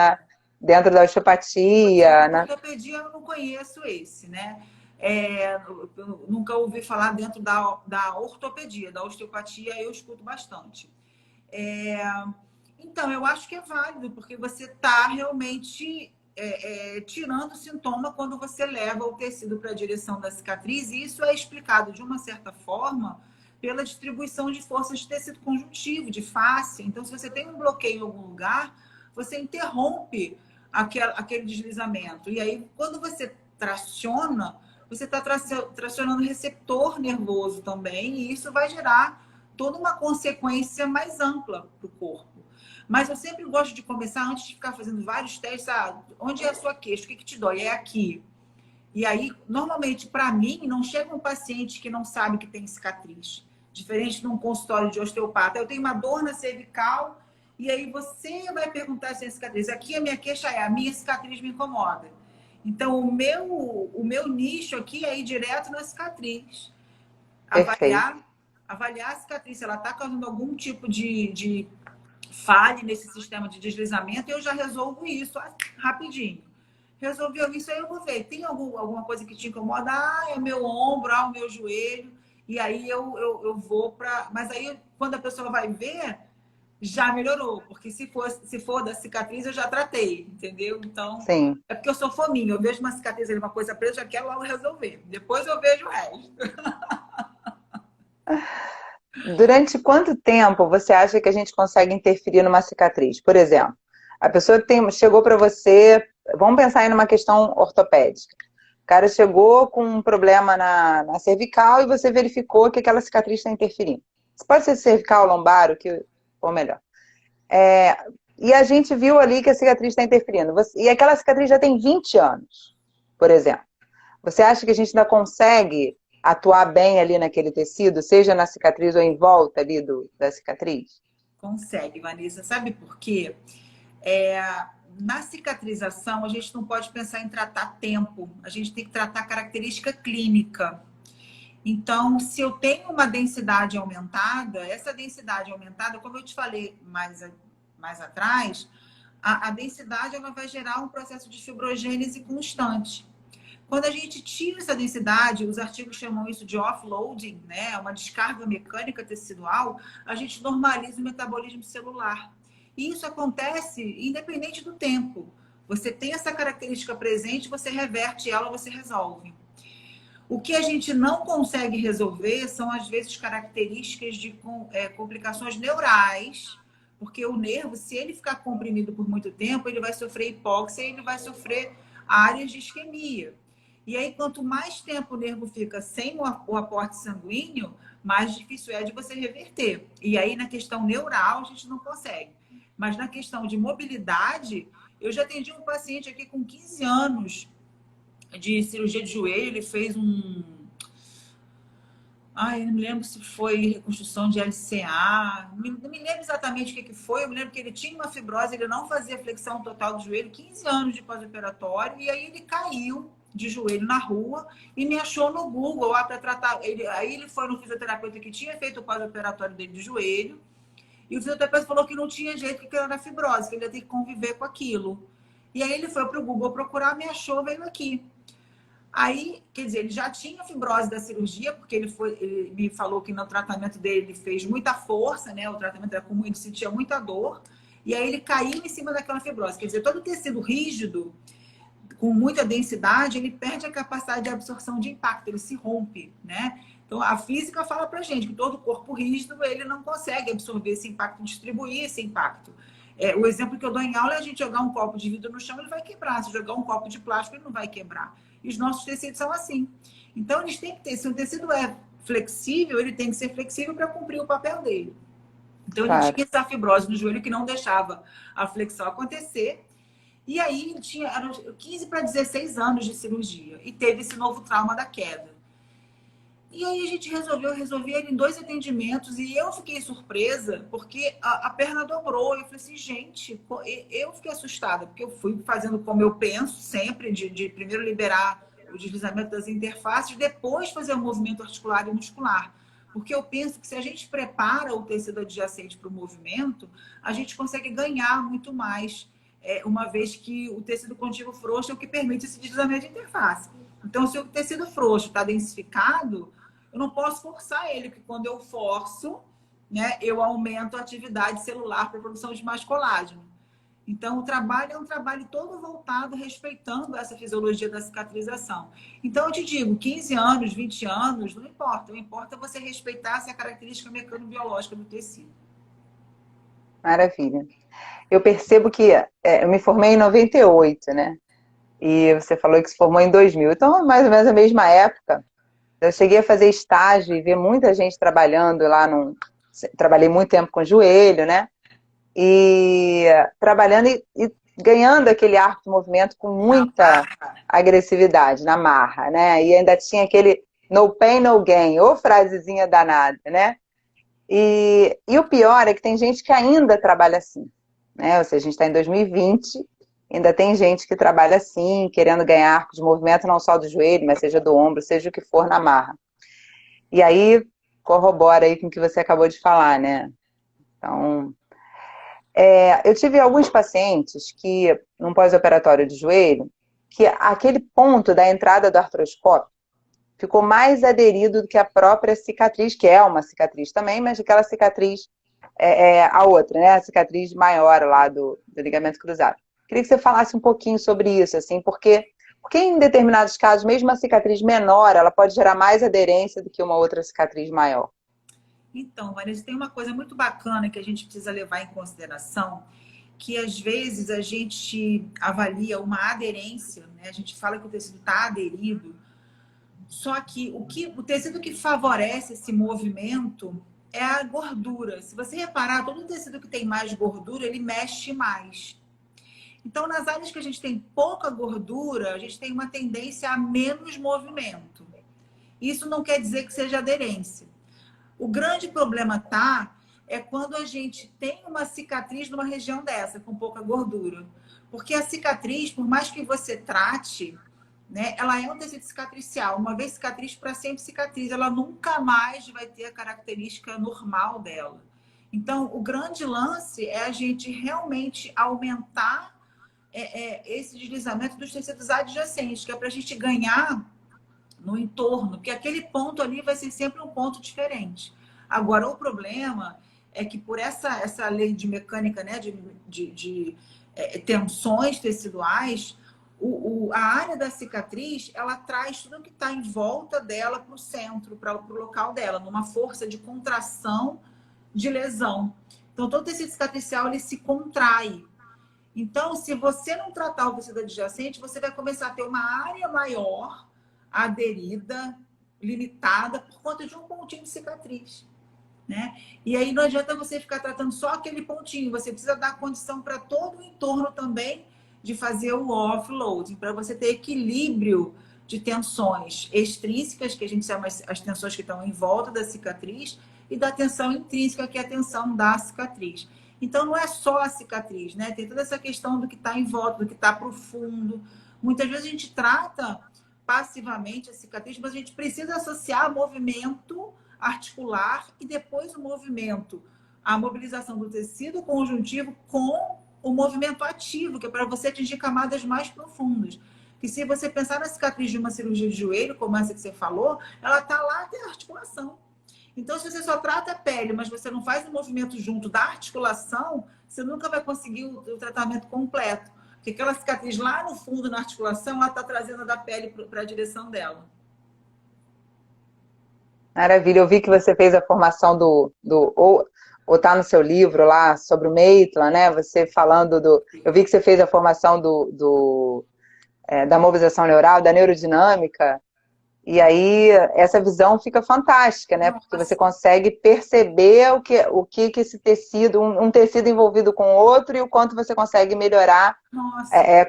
Speaker 1: dentro da osteopatia.
Speaker 2: Na ortopedia, eu não conheço esse, né? Eu nunca ouvi falar dentro da ortopedia, da osteopatia, eu escuto bastante. Então, eu acho que é válido, porque você está realmente tirando o sintoma quando você leva o tecido para a direção da cicatriz, e isso é explicado de uma certa forma pela distribuição de forças de tecido conjuntivo, de face. Então, se você tem um bloqueio em algum lugar, você interrompe aquele deslizamento. E aí, quando você traciona, você está tracionando o receptor nervoso também, e isso vai gerar toda uma consequência mais ampla para o corpo. Mas eu sempre gosto de começar, antes de ficar fazendo vários testes, onde é a sua queixa? O que te dói? É aqui. E aí, normalmente, para mim, não chega um paciente que não sabe que tem cicatriz. Diferente de um consultório de osteopata. Eu tenho uma dor na cervical, e aí você vai perguntar se é cicatriz. Aqui a minha queixa a minha cicatriz me incomoda. Então, o meu nicho aqui é ir direto na cicatriz. Avaliar a cicatriz, se ela está causando algum tipo de falha nesse sistema de deslizamento, eu já resolvo isso rapidinho. Resolveu isso, aí eu vou ver. Tem alguma coisa que te incomoda? É o meu ombro, o meu joelho. E aí eu vou para... Mas aí, quando a pessoa vai ver, já melhorou. Porque se for da cicatriz, eu já tratei, entendeu? Então,
Speaker 1: Sim.
Speaker 2: é porque eu sou fominha. Eu vejo uma cicatriz ali, uma coisa presa, já quero logo resolver. Depois eu vejo o resto.
Speaker 1: Durante quanto tempo você acha que a gente consegue interferir numa cicatriz? Por exemplo, a pessoa chegou para você, vamos pensar aí numa questão ortopédica. O cara chegou com um problema na cervical e você verificou que aquela cicatriz está interferindo. Pode ser cervical, lombar, ou melhor. E a gente viu ali que a cicatriz está interferindo. E aquela cicatriz já tem 20 anos, por exemplo. Você acha que a gente ainda consegue atuar bem ali naquele tecido, seja na cicatriz ou em volta ali da cicatriz?
Speaker 2: Consegue, Vanessa. Sabe por quê? Na cicatrização, a gente não pode pensar em tratar tempo. A gente tem que tratar característica clínica. Então, se eu tenho uma densidade aumentada, essa densidade aumentada, como eu te falei mais atrás, a densidade ela vai gerar um processo de fibrogênese constante. Quando a gente tira essa densidade, os artigos chamam isso de offloading, né? Uma descarga mecânica tecidual, a gente normaliza o metabolismo celular. E isso acontece independente do tempo. Você tem essa característica presente, você reverte ela, você resolve. O que a gente não consegue resolver são, às vezes, características de complicações neurais, porque o nervo, se ele ficar comprimido por muito tempo, ele vai sofrer hipóxia e ele vai sofrer áreas de isquemia. E aí, quanto mais tempo o nervo fica sem o aporte sanguíneo, mais difícil é de você reverter. E aí, na questão neural, a gente não consegue. Mas na questão de mobilidade, eu já atendi um paciente aqui com 15 anos de cirurgia de joelho, ele fez eu não me lembro se foi reconstrução de LCA, não me lembro exatamente o que foi, eu me lembro que ele tinha uma fibrose, ele não fazia flexão total do joelho, 15 anos de pós-operatório, e aí ele caiu de joelho na rua e me achou no Google lá para tratar. Aí ele foi no fisioterapeuta que tinha feito o pós-operatório dele de joelho, e o fisioterapeuta falou que não tinha jeito, que era fibrose, que ele ia ter que conviver com aquilo. E aí ele foi para o Google procurar, me achou, veio aqui. Aí, quer dizer, ele já tinha fibrose da cirurgia, porque ele me falou que no tratamento dele ele fez muita força, né? O tratamento era comum, ele sentia muita dor. E aí ele caiu em cima daquela fibrose. Quer dizer, todo tecido rígido, com muita densidade, ele perde a capacidade de absorção de impacto, ele se rompe, né? Então, a física fala pra gente que todo corpo rígido, ele não consegue absorver esse impacto, distribuir esse impacto. O exemplo que eu dou em aula é a gente jogar um copo de vidro no chão, ele vai quebrar. Se jogar um copo de plástico, ele não vai quebrar. E os nossos tecidos são assim. Então, eles têm que ter, se o tecido é flexível, ele tem que ser flexível para cumprir o papel dele. Então, ele tinha essa fibrose no joelho que não deixava a flexão acontecer. E aí, ele tinha 15 para 16 anos de cirurgia. E teve esse novo trauma da queda. E aí a gente resolvi ele em 2 atendimentos e eu fiquei surpresa porque a perna dobrou. Eu falei assim, gente, eu fiquei assustada, porque eu fui fazendo como eu penso sempre, de primeiro liberar o deslizamento das interfaces, depois fazer o movimento articular e muscular. Porque eu penso que se a gente prepara o tecido adjacente para o movimento, a gente consegue ganhar muito mais, uma vez que o tecido contínuo frouxo é o que permite esse deslizamento de interface. Então, se o tecido frouxo está densificado, eu não posso forçar ele, porque quando eu forço, né, eu aumento a atividade celular para a produção de mais colágeno. Então, o trabalho é um trabalho todo voltado, respeitando essa fisiologia da cicatrização. Então, eu te digo, 15 anos, 20 anos, não importa. O que importa é você respeitar essa característica mecanobiológica do tecido.
Speaker 1: Maravilha. Eu percebo que eu me formei em 98, né? E você falou que se formou em 2000. Então, mais ou menos a mesma época. Eu cheguei a fazer estágio e ver muita gente trabalhando lá trabalhei muito tempo com joelho, né? E trabalhando e ganhando aquele arco de movimento com muita agressividade na marra, né? E ainda tinha aquele no pain, no gain, ou frasezinha danada, né? E o pior é que tem gente que ainda trabalha assim, né? Ou seja, a gente está em 2020, ainda tem gente que trabalha assim, querendo ganhar arco de movimento não só do joelho, mas seja do ombro, seja o que for na marra. E aí, corrobora aí com o que você acabou de falar, né? Então, eu tive alguns pacientes que, num pós-operatório de joelho, que aquele ponto da entrada do artroscópio ficou mais aderido do que a própria cicatriz, que é uma cicatriz também, mas aquela cicatriz a outra, né? A cicatriz maior lá do ligamento cruzado. Queria que você falasse um pouquinho sobre isso, assim, porque em determinados casos, mesmo a cicatriz menor, ela pode gerar mais aderência do que uma outra cicatriz maior.
Speaker 2: Então, Vanessa, tem uma coisa muito bacana que a gente precisa levar em consideração, que às vezes a gente avalia uma aderência, né? A gente fala que o tecido está aderido, só que o tecido que favorece esse movimento é a gordura. Se você reparar, todo tecido que tem mais gordura, ele mexe mais. Então, nas áreas que a gente tem pouca gordura, a gente tem uma tendência a menos movimento. Isso não quer dizer que seja aderência. O grande problema é quando a gente tem uma cicatriz numa região dessa, com pouca gordura. Porque a cicatriz, por mais que você trate, né, ela é um tecido cicatricial. Uma vez cicatriz, para sempre cicatriz. Ela nunca mais vai ter a característica normal dela. Então, o grande lance é a gente realmente aumentar esse deslizamento dos tecidos adjacentes, que é para a gente ganhar no entorno, porque aquele ponto ali vai ser sempre um ponto diferente. Agora, o problema é que por essa lei de mecânica, né, de tensões teciduais, a área da cicatriz, ela traz tudo que está em volta dela para o centro, para o local dela, numa força de contração de lesão. Então, todo tecido cicatricial, ele se contrai. Então, se você não tratar o tecido adjacente, você vai começar a ter uma área maior, aderida, limitada, por conta de um pontinho de cicatriz, né? E aí não adianta você ficar tratando só aquele pontinho, você precisa dar condição para todo o entorno também de fazer o offloading, para você ter equilíbrio de tensões extrínsecas, que a gente chama as tensões que estão em volta da cicatriz, e da tensão intrínseca, que é a tensão da cicatriz. Então, não é só a cicatriz, né? Tem toda essa questão do que está em volta, do que está profundo. Muitas vezes a gente trata passivamente a cicatriz, mas a gente precisa associar movimento articular e depois o movimento, a mobilização do tecido conjuntivo com o movimento ativo, que é para você atingir camadas mais profundas. Que se você pensar na cicatriz de uma cirurgia de joelho, como essa que você falou, ela está lá até a articulação. Então, se você só trata a pele, mas você não faz o movimento junto da articulação, você nunca vai conseguir o tratamento completo. Porque aquela cicatriz lá no fundo, na articulação, ela está trazendo da pele para a direção dela.
Speaker 1: Maravilha, eu vi que você fez a formação ou tá no seu livro lá sobre o Maitland, né? Você falando eu vi que você fez a formação da mobilização neural, da neurodinâmica, e aí essa visão fica fantástica, né? Porque você consegue perceber o que esse tecido, um tecido envolvido com o outro, e o quanto você consegue melhorar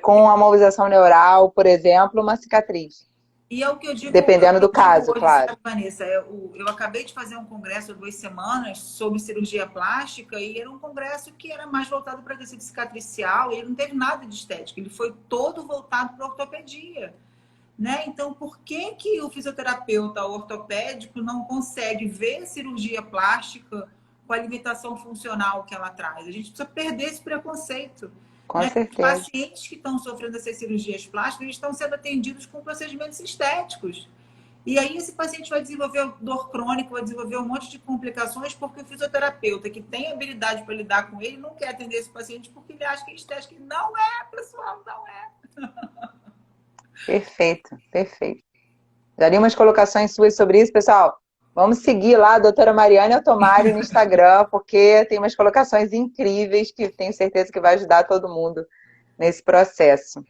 Speaker 1: com a mobilização neural, por exemplo, uma cicatriz.
Speaker 2: E é o que eu digo,
Speaker 1: dependendo do caso,
Speaker 2: hoje,
Speaker 1: claro.
Speaker 2: sabe, Vanessa? Eu acabei de fazer um congresso há 2 semanas sobre cirurgia plástica, e era um congresso que era mais voltado para tecido cicatricial, e ele não teve nada de estética, ele foi todo voltado para ortopedia, né? Então, por que o fisioterapeuta ortopédico não consegue ver cirurgia plástica com a limitação funcional que ela traz? A gente precisa perder esse preconceito.
Speaker 1: Com
Speaker 2: Né?
Speaker 1: certeza.
Speaker 2: Os pacientes que estão sofrendo essas cirurgias plásticas, eles estão sendo atendidos com procedimentos estéticos. E aí esse paciente vai desenvolver dor crônica, vai desenvolver um monte de complicações, porque o fisioterapeuta que tem habilidade para lidar com ele não quer atender esse paciente porque ele acha que é estética. E não é, pessoal, não é.
Speaker 1: Perfeito, perfeito. Já li umas colocações suas sobre isso, pessoal. Vamos seguir lá a doutora Mariane Otomari no Instagram, porque tem umas colocações incríveis que tenho certeza que vai ajudar todo mundo nesse processo.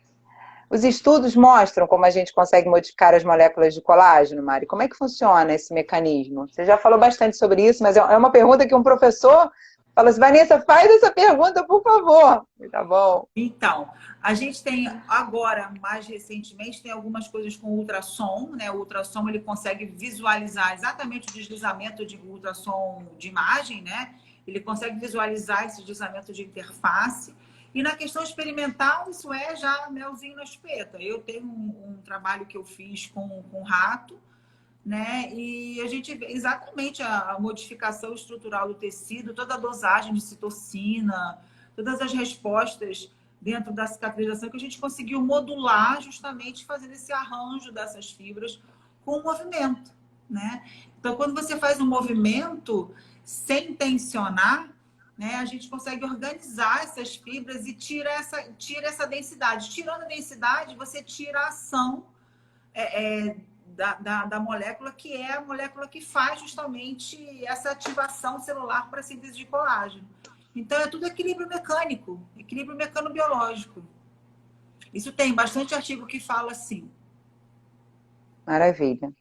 Speaker 1: Os estudos mostram como a gente consegue modificar as moléculas de colágeno, Mari. Como é que funciona esse mecanismo? Você já falou bastante sobre isso, mas é uma pergunta que um professor fala assim, Vanessa, faz essa pergunta, por favor. Tá bom.
Speaker 2: Então, a gente tem agora, mais recentemente, tem algumas coisas com ultrassom, né? O ultrassom, ele consegue visualizar exatamente o deslizamento de ultrassom de imagem, né? Ele consegue visualizar esse deslizamento de interface. E na questão experimental, isso é já melzinho na chupeta. Eu tenho um trabalho que eu fiz com rato, né? E a gente vê exatamente a modificação estrutural do tecido, toda a dosagem de citocina, todas as respostas dentro da cicatrização que a gente conseguiu modular justamente fazendo esse arranjo dessas fibras com o movimento, né? Então, quando você faz um movimento sem tensionar, né, a gente consegue organizar essas fibras e tira essa densidade. Tirando a densidade, você tira a ação da molécula, que é a molécula que faz justamente essa ativação celular para a síntese de colágeno. Então, é tudo equilíbrio mecânico, equilíbrio mecanobiológico. Isso tem bastante artigo que fala assim.
Speaker 1: Maravilha.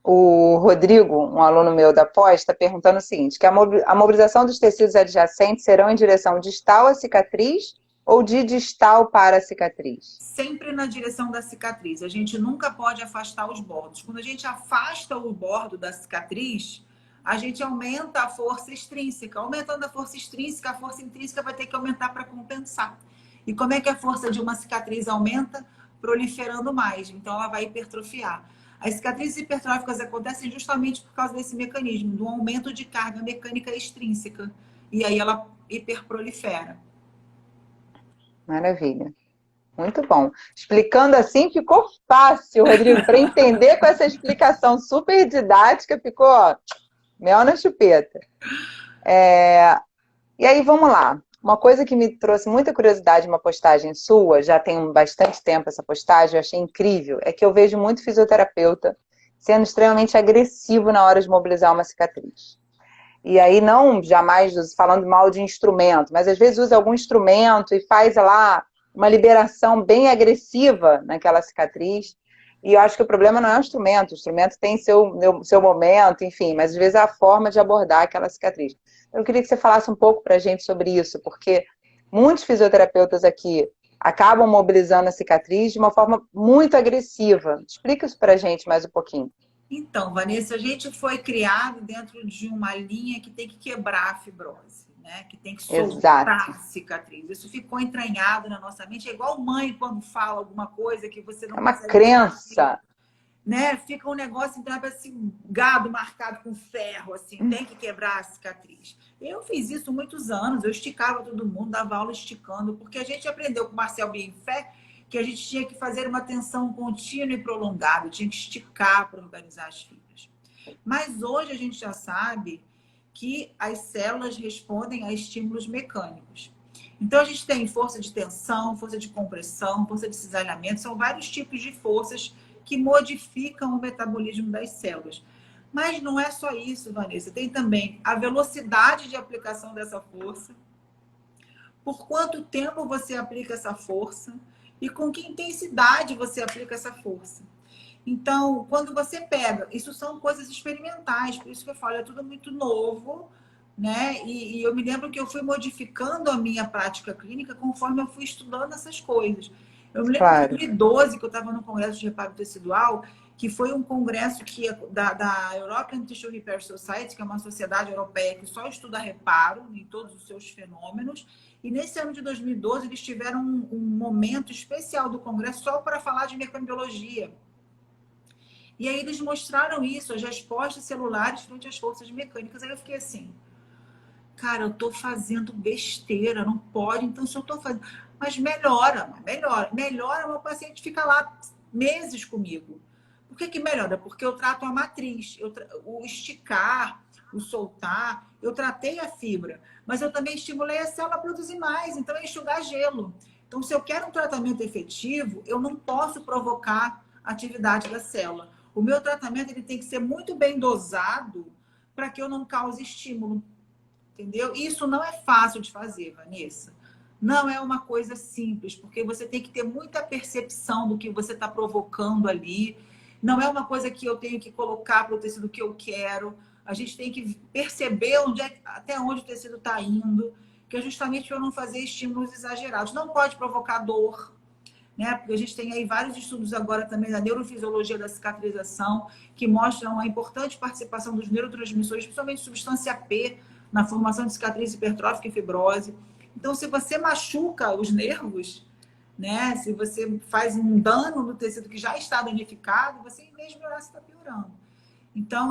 Speaker 1: O Rodrigo, um aluno meu da pós, está perguntando o seguinte, que a mobilização dos tecidos adjacentes serão em direção distal à cicatriz ou de distal para a cicatriz?
Speaker 2: Sempre na direção da cicatriz. A gente nunca pode afastar os bordos. Quando a gente afasta o bordo da cicatriz, a gente aumenta a força extrínseca. Aumentando a força intrínseca vai ter que aumentar para compensar. E como é que a força de uma cicatriz aumenta? Proliferando mais. Então, ela vai hipertrofiar. As cicatrizes hipertróficas acontecem justamente por causa desse mecanismo, do aumento de carga mecânica extrínseca. E aí ela hiperprolifera.
Speaker 1: Maravilha. Muito bom. Explicando assim ficou fácil, Rodrigo, para entender com essa explicação super didática, ficou ó, mel na chupeta. E aí, vamos lá. Uma coisa que me trouxe muita curiosidade, uma postagem sua, já tem bastante tempo essa postagem, eu achei incrível, é que eu vejo muito fisioterapeuta sendo extremamente agressivo na hora de mobilizar uma cicatriz. E aí não jamais falando mal de instrumento, mas às vezes usa algum instrumento e faz lá uma liberação bem agressiva naquela cicatriz. E eu acho que o problema não é o instrumento tem seu momento, enfim, mas às vezes é a forma de abordar aquela cicatriz. Eu queria que você falasse um pouco para a gente sobre isso, porque muitos fisioterapeutas aqui acabam mobilizando a cicatriz de uma forma muito agressiva. Explica isso para a gente mais um pouquinho.
Speaker 2: Então, Vanessa, a gente foi criado dentro de uma linha que tem que quebrar a fibrose, né? Que tem que soltar a cicatriz. Isso ficou entranhado na nossa mente. É igual mãe quando fala alguma coisa que você não
Speaker 1: consegue. É uma
Speaker 2: consegue
Speaker 1: crença.
Speaker 2: Né? Fica um negócio, então, assim, gado marcado com ferro, assim, tem que quebrar a cicatriz. Eu fiz isso muitos anos, eu esticava todo mundo, dava aula esticando, porque a gente aprendeu com o Marcel Bienfait que a gente tinha que fazer uma tensão contínua e prolongada, tinha que esticar para organizar as fibras. Mas hoje a gente já sabe que as células respondem a estímulos mecânicos. Então a gente tem força de tensão, força de compressão, força de cisalhamento, são vários tipos de forças que modificam o metabolismo das células. Mas não é só isso, Vanessa. Tem também a velocidade de aplicação dessa força, por quanto tempo você aplica essa força e com que intensidade você aplica essa força. Então, quando você pega, isso são coisas experimentais, por isso que eu falo, é tudo muito novo, né? E eu me lembro que eu fui modificando a minha prática clínica conforme eu fui estudando essas coisas. Eu me lembro que em 2012, que eu estava no Congresso de Reparo Tecidual, que foi um congresso da European Tissue Repair Society, que é uma sociedade europeia que só estuda reparo em todos os seus fenômenos. E nesse ano de 2012, eles tiveram um momento especial do congresso só para falar de mecanobiologia. E aí eles mostraram isso, as respostas celulares frente às forças mecânicas. Aí eu fiquei assim, cara, eu tô fazendo besteira, não pode. Então, se eu tô fazendo... Mas melhora. Melhora, meu paciente fica lá meses comigo. Por que melhora? Porque eu trato a matriz, o esticar, o soltar, eu tratei a fibra, mas eu também estimulei a célula a produzir mais, então é enxugar gelo. Então, se eu quero um tratamento efetivo, eu não posso provocar a atividade da célula. O meu tratamento ele tem que ser muito bem dosado para que eu não cause estímulo. Entendeu? Isso não é fácil de fazer, Vanessa. Não é uma coisa simples, porque você tem que ter muita percepção do que você está provocando ali. Não é uma coisa que eu tenho que colocar para o tecido que eu quero. A gente tem que perceber até onde o tecido está indo, que é justamente para eu não fazer estímulos exagerados. Não pode provocar dor, né? Porque a gente tem aí vários estudos agora também da neurofisiologia da cicatrização, que mostram a importante participação dos neurotransmissores, principalmente substância P, na formação de cicatriz hipertrófica e fibrose. Então, se você machuca os nervos, né? Se você faz um dano no tecido que já está danificado, você, em vez de melhorar, você está piorando. Então,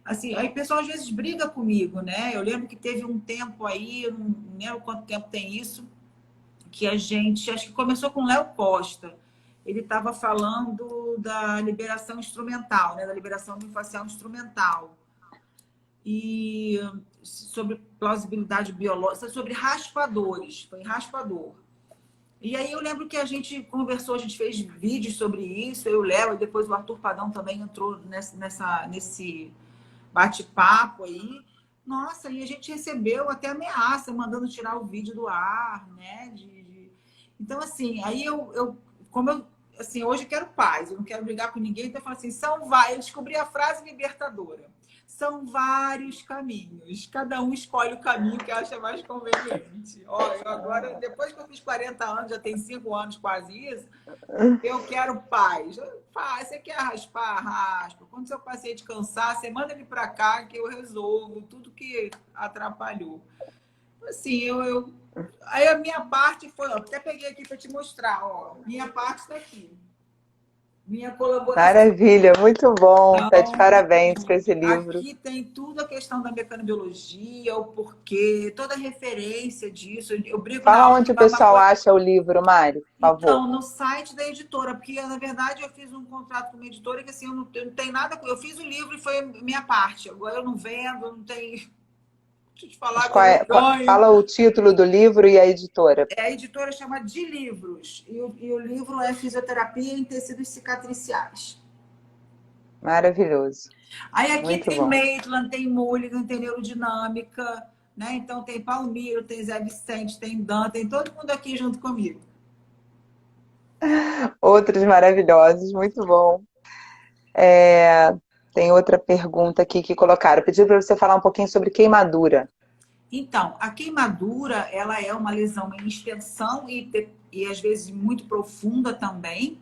Speaker 2: assim, aí o pessoal às vezes briga comigo, né? Eu lembro que teve um tempo aí, eu não lembro quanto tempo tem isso, que a gente, acho que começou com o Léo Costa. Ele estava falando da liberação instrumental, né? Da liberação miofascial instrumental. E sobre plausibilidade biológica, sobre raspadores, foi raspador. E aí eu lembro que a gente conversou, a gente fez vídeos sobre isso, eu, o Léo, e depois o Arthur Padão também entrou nesse bate-papo aí. Nossa, e a gente recebeu até ameaça, mandando tirar o vídeo do ar, né? Então, assim, aí assim, hoje eu quero paz, eu não quero brigar com ninguém, então eu falo assim, eu descobri a frase libertadora. São vários caminhos. Cada um escolhe o caminho que acha mais conveniente. Ó, eu agora, depois que eu fiz 40 anos, já tem 5 anos quase isso, eu quero paz. Você quer raspar? Raspa. Quando seu paciente cansar, você manda ele para cá que eu resolvo tudo que atrapalhou. Assim, aí a minha parte foi, ó, até peguei aqui para te mostrar, ó. Minha parte está aqui. Minha colaboração.
Speaker 1: Maravilha, muito bom. Então, tá de parabéns com esse livro.
Speaker 2: Aqui tem tudo a questão da mecanobiologia, o porquê, toda a referência disso. Eu brigo
Speaker 1: Fala onde o pessoal acha o livro, Mari, por favor.
Speaker 2: Então, no site da editora, porque na verdade eu fiz um contrato com uma editora que assim, eu não tenho nada. Eu fiz o livro e foi minha parte. Agora eu não vendo, não tenho. Deixa eu te falar
Speaker 1: fala o título do livro e a editora.
Speaker 2: A editora chama De Livros. E o livro é Fisioterapia em Tecidos Cicatriciais.
Speaker 1: Maravilhoso.
Speaker 2: Aí aqui
Speaker 1: Muito
Speaker 2: tem
Speaker 1: bom.
Speaker 2: Maitland, tem Mulligan, tem Neurodinâmica, né? Então tem Palmiro, tem Zé Vicente, tem Dan, tem todo mundo aqui junto comigo.
Speaker 1: Outros maravilhosos, muito bom. É, tem outra pergunta aqui que colocaram. Pediu para você falar um pouquinho sobre queimadura.
Speaker 2: Então, a queimadura, ela é uma lesão em extensão e às vezes muito profunda também.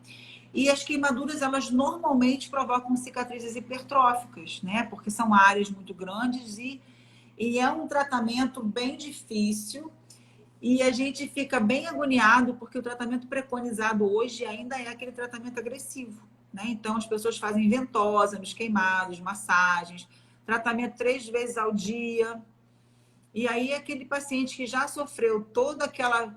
Speaker 2: E as queimaduras, elas normalmente provocam cicatrizes hipertróficas, né? Porque são áreas muito grandes e é um tratamento bem difícil. E a gente fica bem agoniado porque o tratamento preconizado hoje ainda é aquele tratamento agressivo, né? Então, as pessoas fazem ventosa nos queimados, massagens, tratamento 3 vezes ao dia. E aí, aquele paciente que já sofreu toda aquela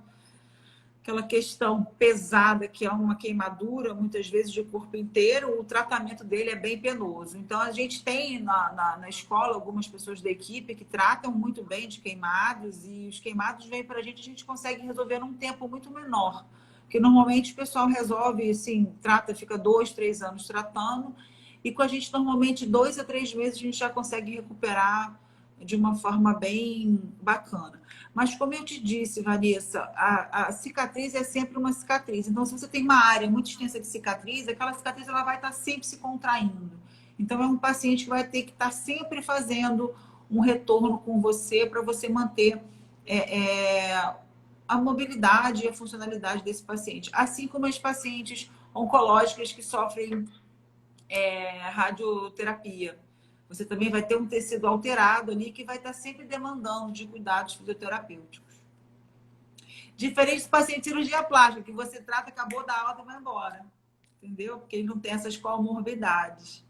Speaker 2: questão pesada, que é uma queimadura, muitas vezes de corpo inteiro, o tratamento dele é bem penoso. Então, a gente tem na escola algumas pessoas da equipe que tratam muito bem de queimados, e os queimados vêm para a gente consegue resolver num tempo muito menor. Porque normalmente o pessoal resolve, assim, trata, fica 2, 3 anos tratando, e com a gente, normalmente, 2 a 3 meses, a gente já consegue recuperar de uma forma bem bacana. Mas como eu te disse, Vanessa, a cicatriz é sempre uma cicatriz. Então, se você tem uma área muito extensa de cicatriz, aquela cicatriz ela vai estar sempre se contraindo. Então, é um paciente que vai ter que estar sempre fazendo um retorno com você para você manter a mobilidade e a funcionalidade desse paciente. Assim como as pacientes oncológicas que sofrem radioterapia. Você também vai ter um tecido alterado ali que vai estar sempre demandando de cuidados fisioterapêuticos. Diferente do paciente de cirurgia plástica, que você trata, acabou da alta e vai embora. Entendeu? Porque ele não tem essas comorbidades.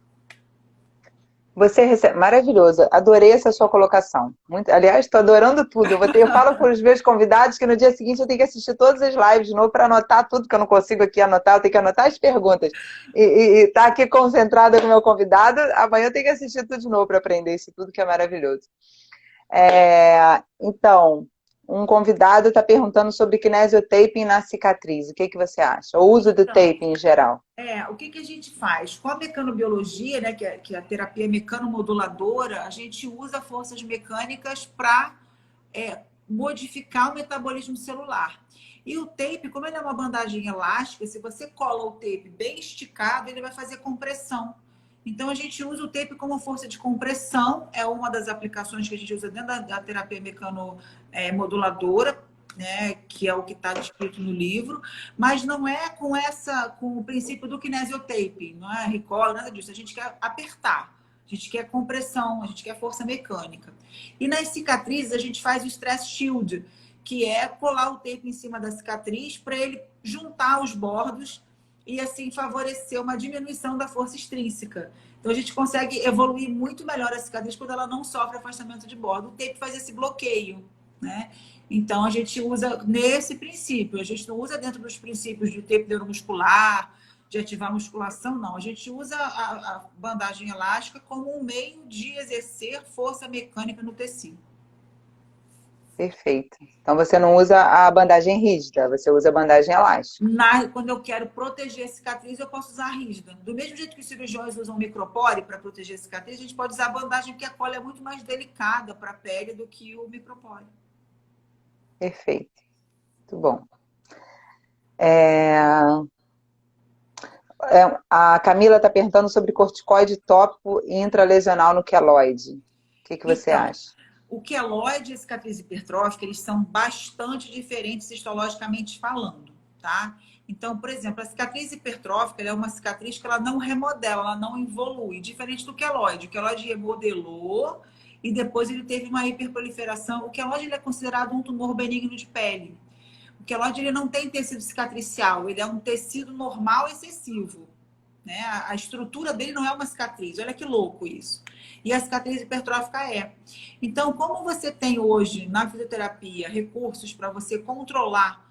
Speaker 1: Você recebe... Maravilhoso, adorei essa sua colocação. Muito... Aliás, estou adorando tudo. Eu falo para os meus convidados que no dia seguinte eu tenho que assistir todas as lives de novo para anotar tudo que eu não consigo aqui anotar. Eu tenho que anotar as perguntas. E estar aqui concentrada com o meu convidado, amanhã eu tenho que assistir tudo de novo para aprender isso tudo, que é maravilhoso. Então, um convidado está perguntando sobre kinesiotaping na cicatriz. O que você acha? O uso do taping em geral.
Speaker 2: O que a gente faz? Com a mecanobiologia, né, que é a terapia mecanomoduladora, a gente usa forças mecânicas para modificar o metabolismo celular. E o tape, como ele é uma bandagem elástica, se você cola o tape bem esticado, ele vai fazer compressão. Então, a gente usa o tape como força de compressão, é uma das aplicações que a gente usa dentro da terapia mecanomoduladora, né, que é o que está descrito no livro, mas não é com o princípio do kinesiotape, não é recoil, nada disso. A gente quer apertar, a gente quer compressão, a gente quer força mecânica. E nas cicatrizes a gente faz o stress shield, que é colar o tape em cima da cicatriz para ele juntar os bordos e assim favorecer uma diminuição da força extrínseca. Então a gente consegue evoluir muito melhor a cicatriz quando ela não sofre afastamento de bordo. O tape faz esse bloqueio, né? Então, a gente usa nesse princípio. A gente não usa dentro dos princípios de tape neuromuscular, de ativar a musculação, não. A gente usa a bandagem elástica como um meio de exercer força mecânica no tecido.
Speaker 1: Perfeito. Então, você não usa a bandagem rígida, você usa a bandagem elástica.
Speaker 2: Quando eu quero proteger a cicatriz, eu posso usar a rígida. Do mesmo jeito que os cirurgiões usam micropore para proteger a cicatriz, a gente pode usar a bandagem, porque a cola é muito mais delicada para a pele do que o micropore.
Speaker 1: Perfeito. Muito bom. A Camila está perguntando sobre corticoide tópico e intralesional no queloide. O que você acha?
Speaker 2: O queloide e a cicatriz hipertrófica, eles são bastante diferentes histologicamente falando, tá? Então, por exemplo, a cicatriz hipertrófica é uma cicatriz que ela não remodela, ela não evolui, diferente do queloide. O queloide remodelou e depois ele teve uma hiperproliferação. O queloide ele é considerado um tumor benigno de pele. O queloide ele não tem tecido cicatricial, ele é um tecido normal excessivo, né? A estrutura dele não é uma cicatriz. Olha que louco isso. E a cicatriz hipertrófica é. Então, como você tem hoje na fisioterapia recursos para você controlar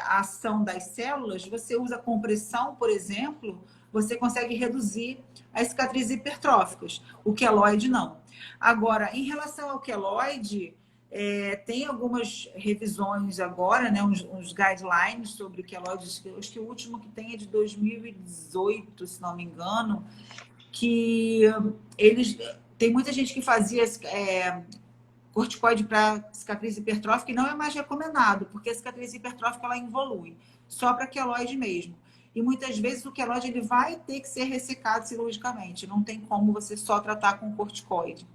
Speaker 2: a ação das células, você usa compressão, por exemplo, você consegue reduzir as cicatrizes hipertróficas. O queloide não. Agora, em relação ao queloide, tem algumas revisões agora, né, uns guidelines sobre o queloide. Acho que o último que tem é de 2018, se não me engano, que eles... Tem muita gente que fazia corticoide para cicatriz hipertrófica e não é mais recomendado, porque a cicatriz hipertrófica ela involui, só para queloide mesmo. E muitas vezes o queloide ele vai ter que ser ressecado cirurgicamente, não tem como você só tratar com corticoide.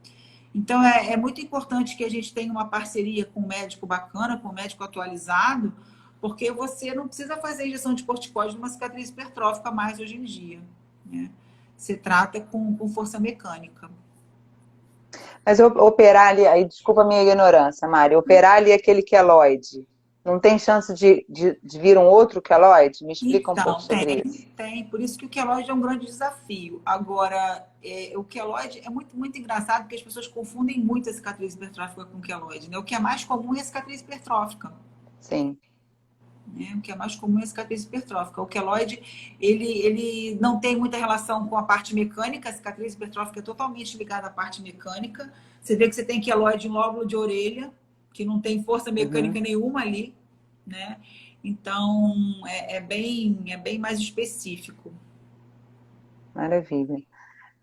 Speaker 2: Então é muito importante que a gente tenha uma parceria com um médico bacana, com um médico atualizado, porque você não precisa fazer injeção de corticoide numa cicatriz hipertrófica mais hoje em dia, né? Você trata com força mecânica.
Speaker 1: Mas operar ali, aí desculpa a minha ignorância, Mari, operar ali aquele queloide, não tem chance de vir um outro queloide? Me explica um pouco
Speaker 2: Então,
Speaker 1: sobre isso.
Speaker 2: tem. Por isso que o queloide é um grande desafio. Agora, o queloide é muito, muito engraçado porque as pessoas confundem muito a cicatriz hipertrófica com o queloide, né? O que é mais comum é a cicatriz hipertrófica.
Speaker 1: Sim.
Speaker 2: Né? O que é mais comum é a cicatriz hipertrófica. O queloide, ele não tem muita relação com a parte mecânica. A cicatriz hipertrófica é totalmente ligada à parte mecânica. Você vê que você tem queloide em lóbulo de orelha, que não tem força mecânica nenhuma ali, né? Então, é bem mais específico.
Speaker 1: Maravilha.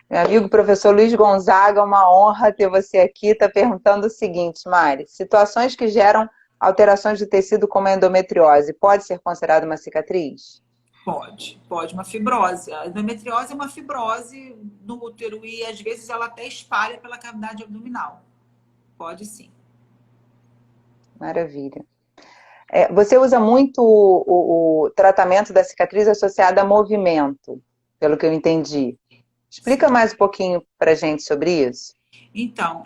Speaker 1: Meu amigo professor Luiz Gonzaga, uma honra ter você aqui. Está perguntando o seguinte, Mari: situações que geram alterações de tecido como a endometriose, pode ser considerada uma cicatriz?
Speaker 2: Pode, uma fibrose. A endometriose é uma fibrose no útero e às vezes ela até espalha pela cavidade abdominal. Pode sim.
Speaker 1: Maravilha. Você usa muito o tratamento da cicatriz associado a movimento, pelo que eu entendi. Explica
Speaker 2: Sim.
Speaker 1: mais um pouquinho para a gente sobre isso.
Speaker 2: Então,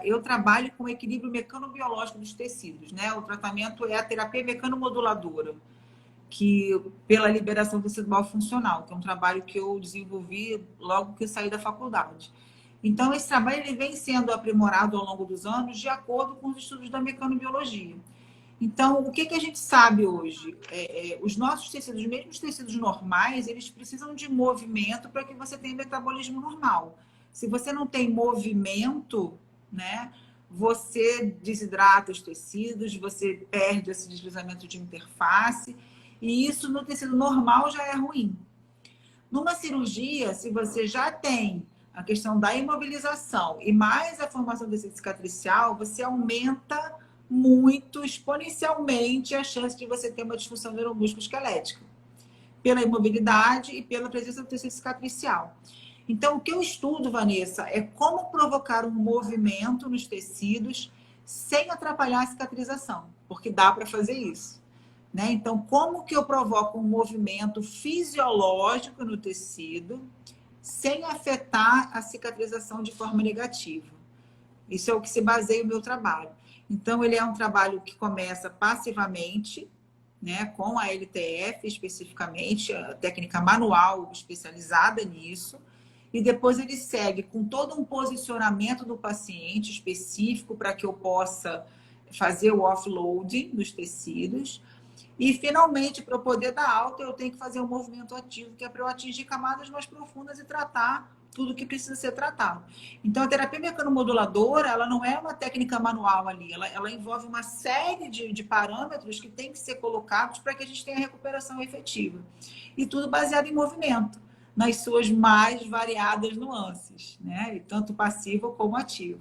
Speaker 2: eu trabalho com o equilíbrio mecanobiológico dos tecidos, né? O tratamento é a terapia mecanomoduladora, que pela liberação tecidual funcional, que é um trabalho que eu desenvolvi logo que eu saí da faculdade. Então, esse trabalho ele vem sendo aprimorado ao longo dos anos de acordo com os estudos da mecanobiologia. Então, o que a gente sabe hoje? Os nossos tecidos, mesmo os tecidos normais, eles precisam de movimento para que você tenha metabolismo normal. Se você não tem movimento, né, você desidrata os tecidos, você perde esse deslizamento de interface, e isso no tecido normal já é ruim. Numa cirurgia, se você já tem a questão da imobilização e mais a formação do tecido cicatricial, você aumenta muito, exponencialmente, a chance de você ter uma disfunção neuromúsculo-esquelética, pela imobilidade e pela presença do tecido cicatricial. Então, o que eu estudo, Vanessa, é como provocar um movimento nos tecidos sem atrapalhar a cicatrização, porque dá para fazer isso. Né? Então, como que eu provoco um movimento fisiológico no tecido sem afetar a cicatrização de forma negativa? Isso é o que se baseia o meu trabalho. Então, ele é um trabalho que começa passivamente, né, com a LTF especificamente, a técnica manual especializada nisso, e depois ele segue com todo um posicionamento do paciente específico para que eu possa fazer o offloading dos tecidos. E, finalmente, para eu poder dar alta, eu tenho que fazer um movimento ativo, que é para eu atingir camadas mais profundas e tratar tudo que precisa ser tratado. Então, a terapia mecanomoduladora, ela não é uma técnica manual ali, ela envolve uma série de parâmetros que tem que ser colocados para que a gente tenha recuperação efetiva. E tudo baseado em movimento, nas suas mais variadas nuances, né? E tanto passivo como ativo.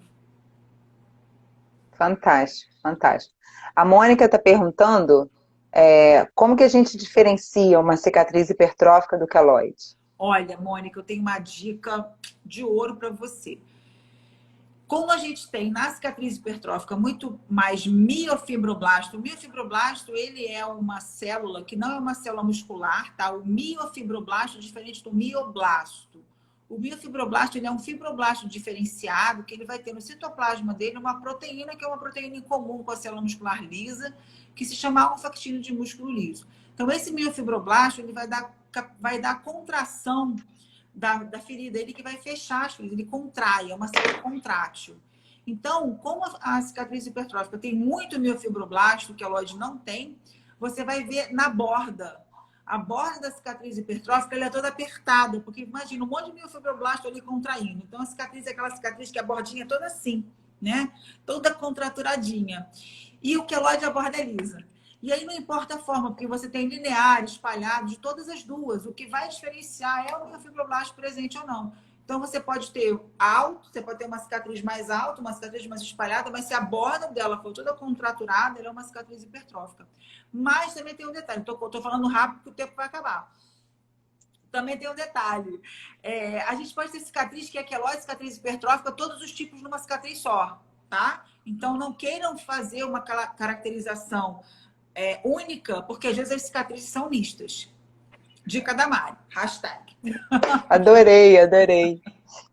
Speaker 1: Fantástico, fantástico. A Mônica está perguntando como que a gente diferencia uma cicatriz hipertrófica do queloide?
Speaker 2: Olha, Mônica, eu tenho uma dica de ouro para você. Como a gente tem na cicatriz hipertrófica muito mais miofibroblasto, o miofibroblasto ele é uma célula que não é uma célula muscular, tá? O miofibroblasto é diferente do mioblasto. O miofibroblasto ele é um fibroblasto diferenciado que ele vai ter no citoplasma dele uma proteína que é uma proteína em comum com a célula muscular lisa, que se chama alfa-actina de músculo liso. Então, esse miofibroblasto ele vai dar contração da ferida, ele que vai fechar as feridas, ele contrai, é uma célula contrátil. Então, como a cicatriz hipertrófica tem muito miofibroblasto, que a queloide não tem, você vai ver na borda. A borda da cicatriz hipertrófica ela é toda apertada, porque imagina um monte de miofibroblasto ali contraindo. Então, a cicatriz é aquela cicatriz que a bordinha é toda assim, né? Toda contraturadinha. E o queloide, a borda é lisa. E aí não importa a forma, porque você tem linear, espalhado, de todas as duas. O que vai diferenciar é o miofibroblasto presente ou não. Então, você pode ter alto, você pode ter uma cicatriz mais alta, uma cicatriz mais espalhada, mas se a borda dela for toda contraturada, ela é uma cicatriz hipertrófica. Mas também tem um detalhe, estou falando rápido porque o tempo vai acabar. Também tem um detalhe. A gente pode ter cicatriz que é queloide, cicatriz hipertrófica, todos os tipos numa cicatriz só, tá? Então, não queiram fazer uma caracterização única, porque às vezes as cicatrizes são mistas. Dica da Mari. Hashtag.
Speaker 1: Adorei, adorei.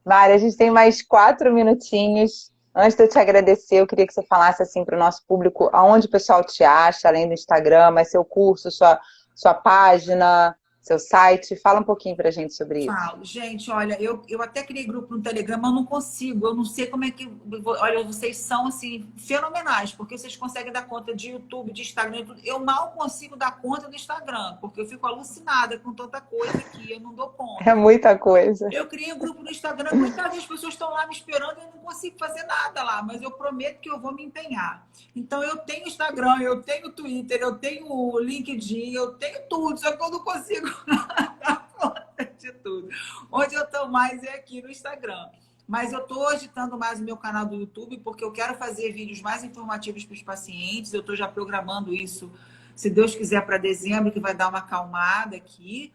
Speaker 1: Mari, a gente tem mais 4 minutinhos. Antes de eu te agradecer, eu queria que você falasse assim para o nosso público aonde o pessoal te acha, além do Instagram, mas seu curso, sua página, seu site. Fala um pouquinho para a gente sobre isso.
Speaker 2: Falo, gente, olha, eu até criei grupo no Telegram, mas eu não consigo, eu não sei como é que. Olha, vocês são assim, fenomenais, porque vocês conseguem dar conta de YouTube, de Instagram, tudo. Eu mal consigo dar conta do Instagram, porque eu fico alucinada com tanta coisa que eu não dou conta.
Speaker 1: É muita coisa.
Speaker 2: Eu criei um grupo no Instagram, muitas vezes as pessoas estão lá me esperando e eu não consigo fazer nada lá, mas eu prometo que eu vou me empenhar. Então, eu tenho Instagram, eu tenho Twitter, eu tenho LinkedIn, eu tenho tudo, só que eu não consigo dar conta de tudo. Onde eu estou mais é aqui no Instagram. Mas eu estou agitando mais o meu canal do YouTube, porque eu quero fazer vídeos mais informativos para os pacientes. Eu estou já programando isso, se Deus quiser, para dezembro, que vai dar uma acalmada aqui.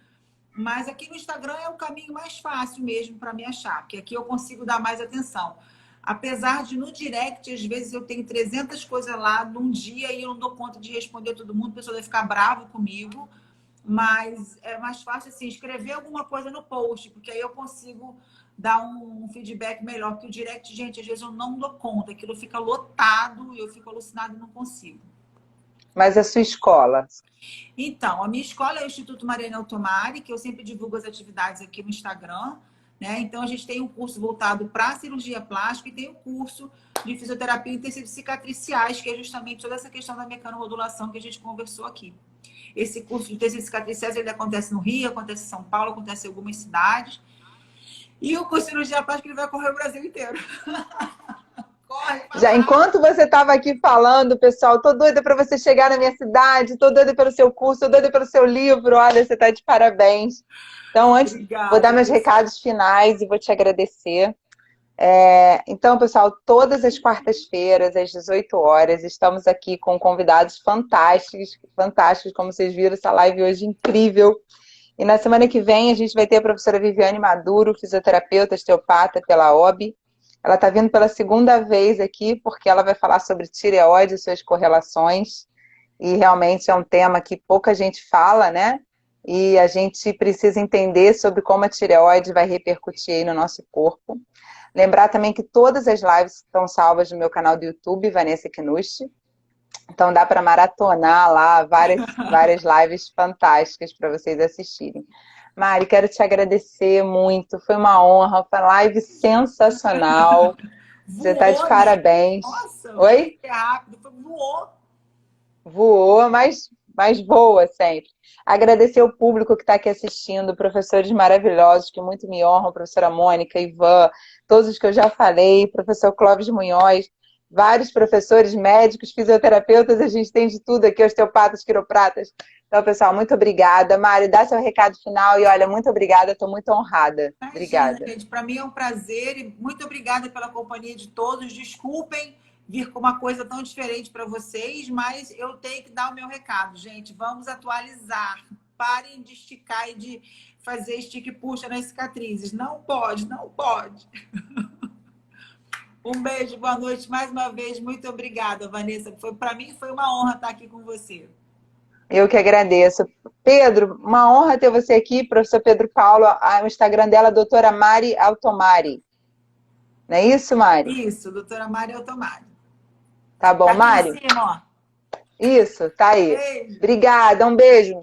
Speaker 2: Mas aqui no Instagram é o caminho mais fácil mesmo para me achar, porque aqui eu consigo dar mais atenção. Apesar de no direct, às vezes eu tenho 300 coisas lá num dia e eu não dou conta de responder todo mundo, a pessoa vai ficar bravo comigo, mas é mais fácil assim, escrever alguma coisa no post, porque aí eu consigo dar um feedback melhor, porque o direct, gente, às vezes eu não dou conta, aquilo fica lotado e eu fico alucinada e não consigo.
Speaker 1: Mas a sua escola?
Speaker 2: Então, a minha escola é o Instituto Mariana Altomari, que eu sempre divulgo as atividades aqui no Instagram, né? Então, a gente tem um curso voltado para cirurgia plástica e tem o curso de fisioterapia e tecidos cicatriciais, que é justamente toda essa questão da mecanomodulação que a gente conversou aqui. Esse curso de tecidos cicatriciais, ele acontece no Rio, acontece em São Paulo, acontece em algumas cidades. E o curso de cirurgia plástica, ele vai correr o Brasil inteiro.
Speaker 1: Já enquanto você estava aqui falando, pessoal, tô doida para você chegar na minha cidade, tô doida pelo seu curso, tô doida pelo seu livro. Olha, você está de parabéns. Então, antes, obrigada, vou dar meus recados finais e vou te agradecer. Então, pessoal, todas as quartas-feiras, às 18 horas, estamos aqui com convidados fantásticos, fantásticos, como vocês viram, essa live hoje incrível. E na semana que vem a gente vai ter a professora Viviane Maduro, fisioterapeuta, osteopata pela OAB. Ela está vindo pela segunda vez aqui, porque ela vai falar sobre tireoide e suas correlações. E realmente é um tema que pouca gente fala, né? E a gente precisa entender sobre como a tireoide vai repercutir aí no nosso corpo. Lembrar também que todas as lives estão salvas no meu canal do YouTube, Vanessa Knusti. Então dá para maratonar lá várias lives fantásticas para vocês assistirem. Mari, quero te agradecer muito, foi uma honra, foi uma live sensacional. Você está de parabéns.
Speaker 2: Nossa,
Speaker 1: oi?
Speaker 2: Foi rápido, voou.
Speaker 1: Voou, mas voa sempre. Agradecer o público que está aqui assistindo, professores maravilhosos que muito me honram, professora Mônica, Ivan, todos os que eu já falei, professor Clóvis Munhoz, vários professores, médicos, fisioterapeutas, a gente tem de tudo aqui, osteopatas, quiropratas. Então, pessoal, muito obrigada. Mari, dá seu recado final e, olha, muito obrigada, estou muito honrada. Obrigada.
Speaker 2: Gente, para mim é um prazer e muito obrigada pela companhia de todos. Desculpem vir com uma coisa tão diferente para vocês, mas eu tenho que dar o meu recado, gente. Vamos atualizar. Parem de esticar e de fazer estica e puxa nas cicatrizes. Não pode, não pode. Um beijo, boa noite mais uma vez. Muito obrigada, Vanessa. Para mim foi uma honra estar aqui com você.
Speaker 1: Eu que agradeço. Pedro, uma honra ter você aqui, professor Pedro Paulo. O Instagram dela é doutora Mari Altomari. Não é isso, Mari?
Speaker 2: Isso, doutora Mari Altomari.
Speaker 1: Tá bom,
Speaker 2: tá
Speaker 1: Mari?
Speaker 2: Em cima, ó.
Speaker 1: Isso, tá aí.
Speaker 2: Beijo.
Speaker 1: Obrigada, um beijo.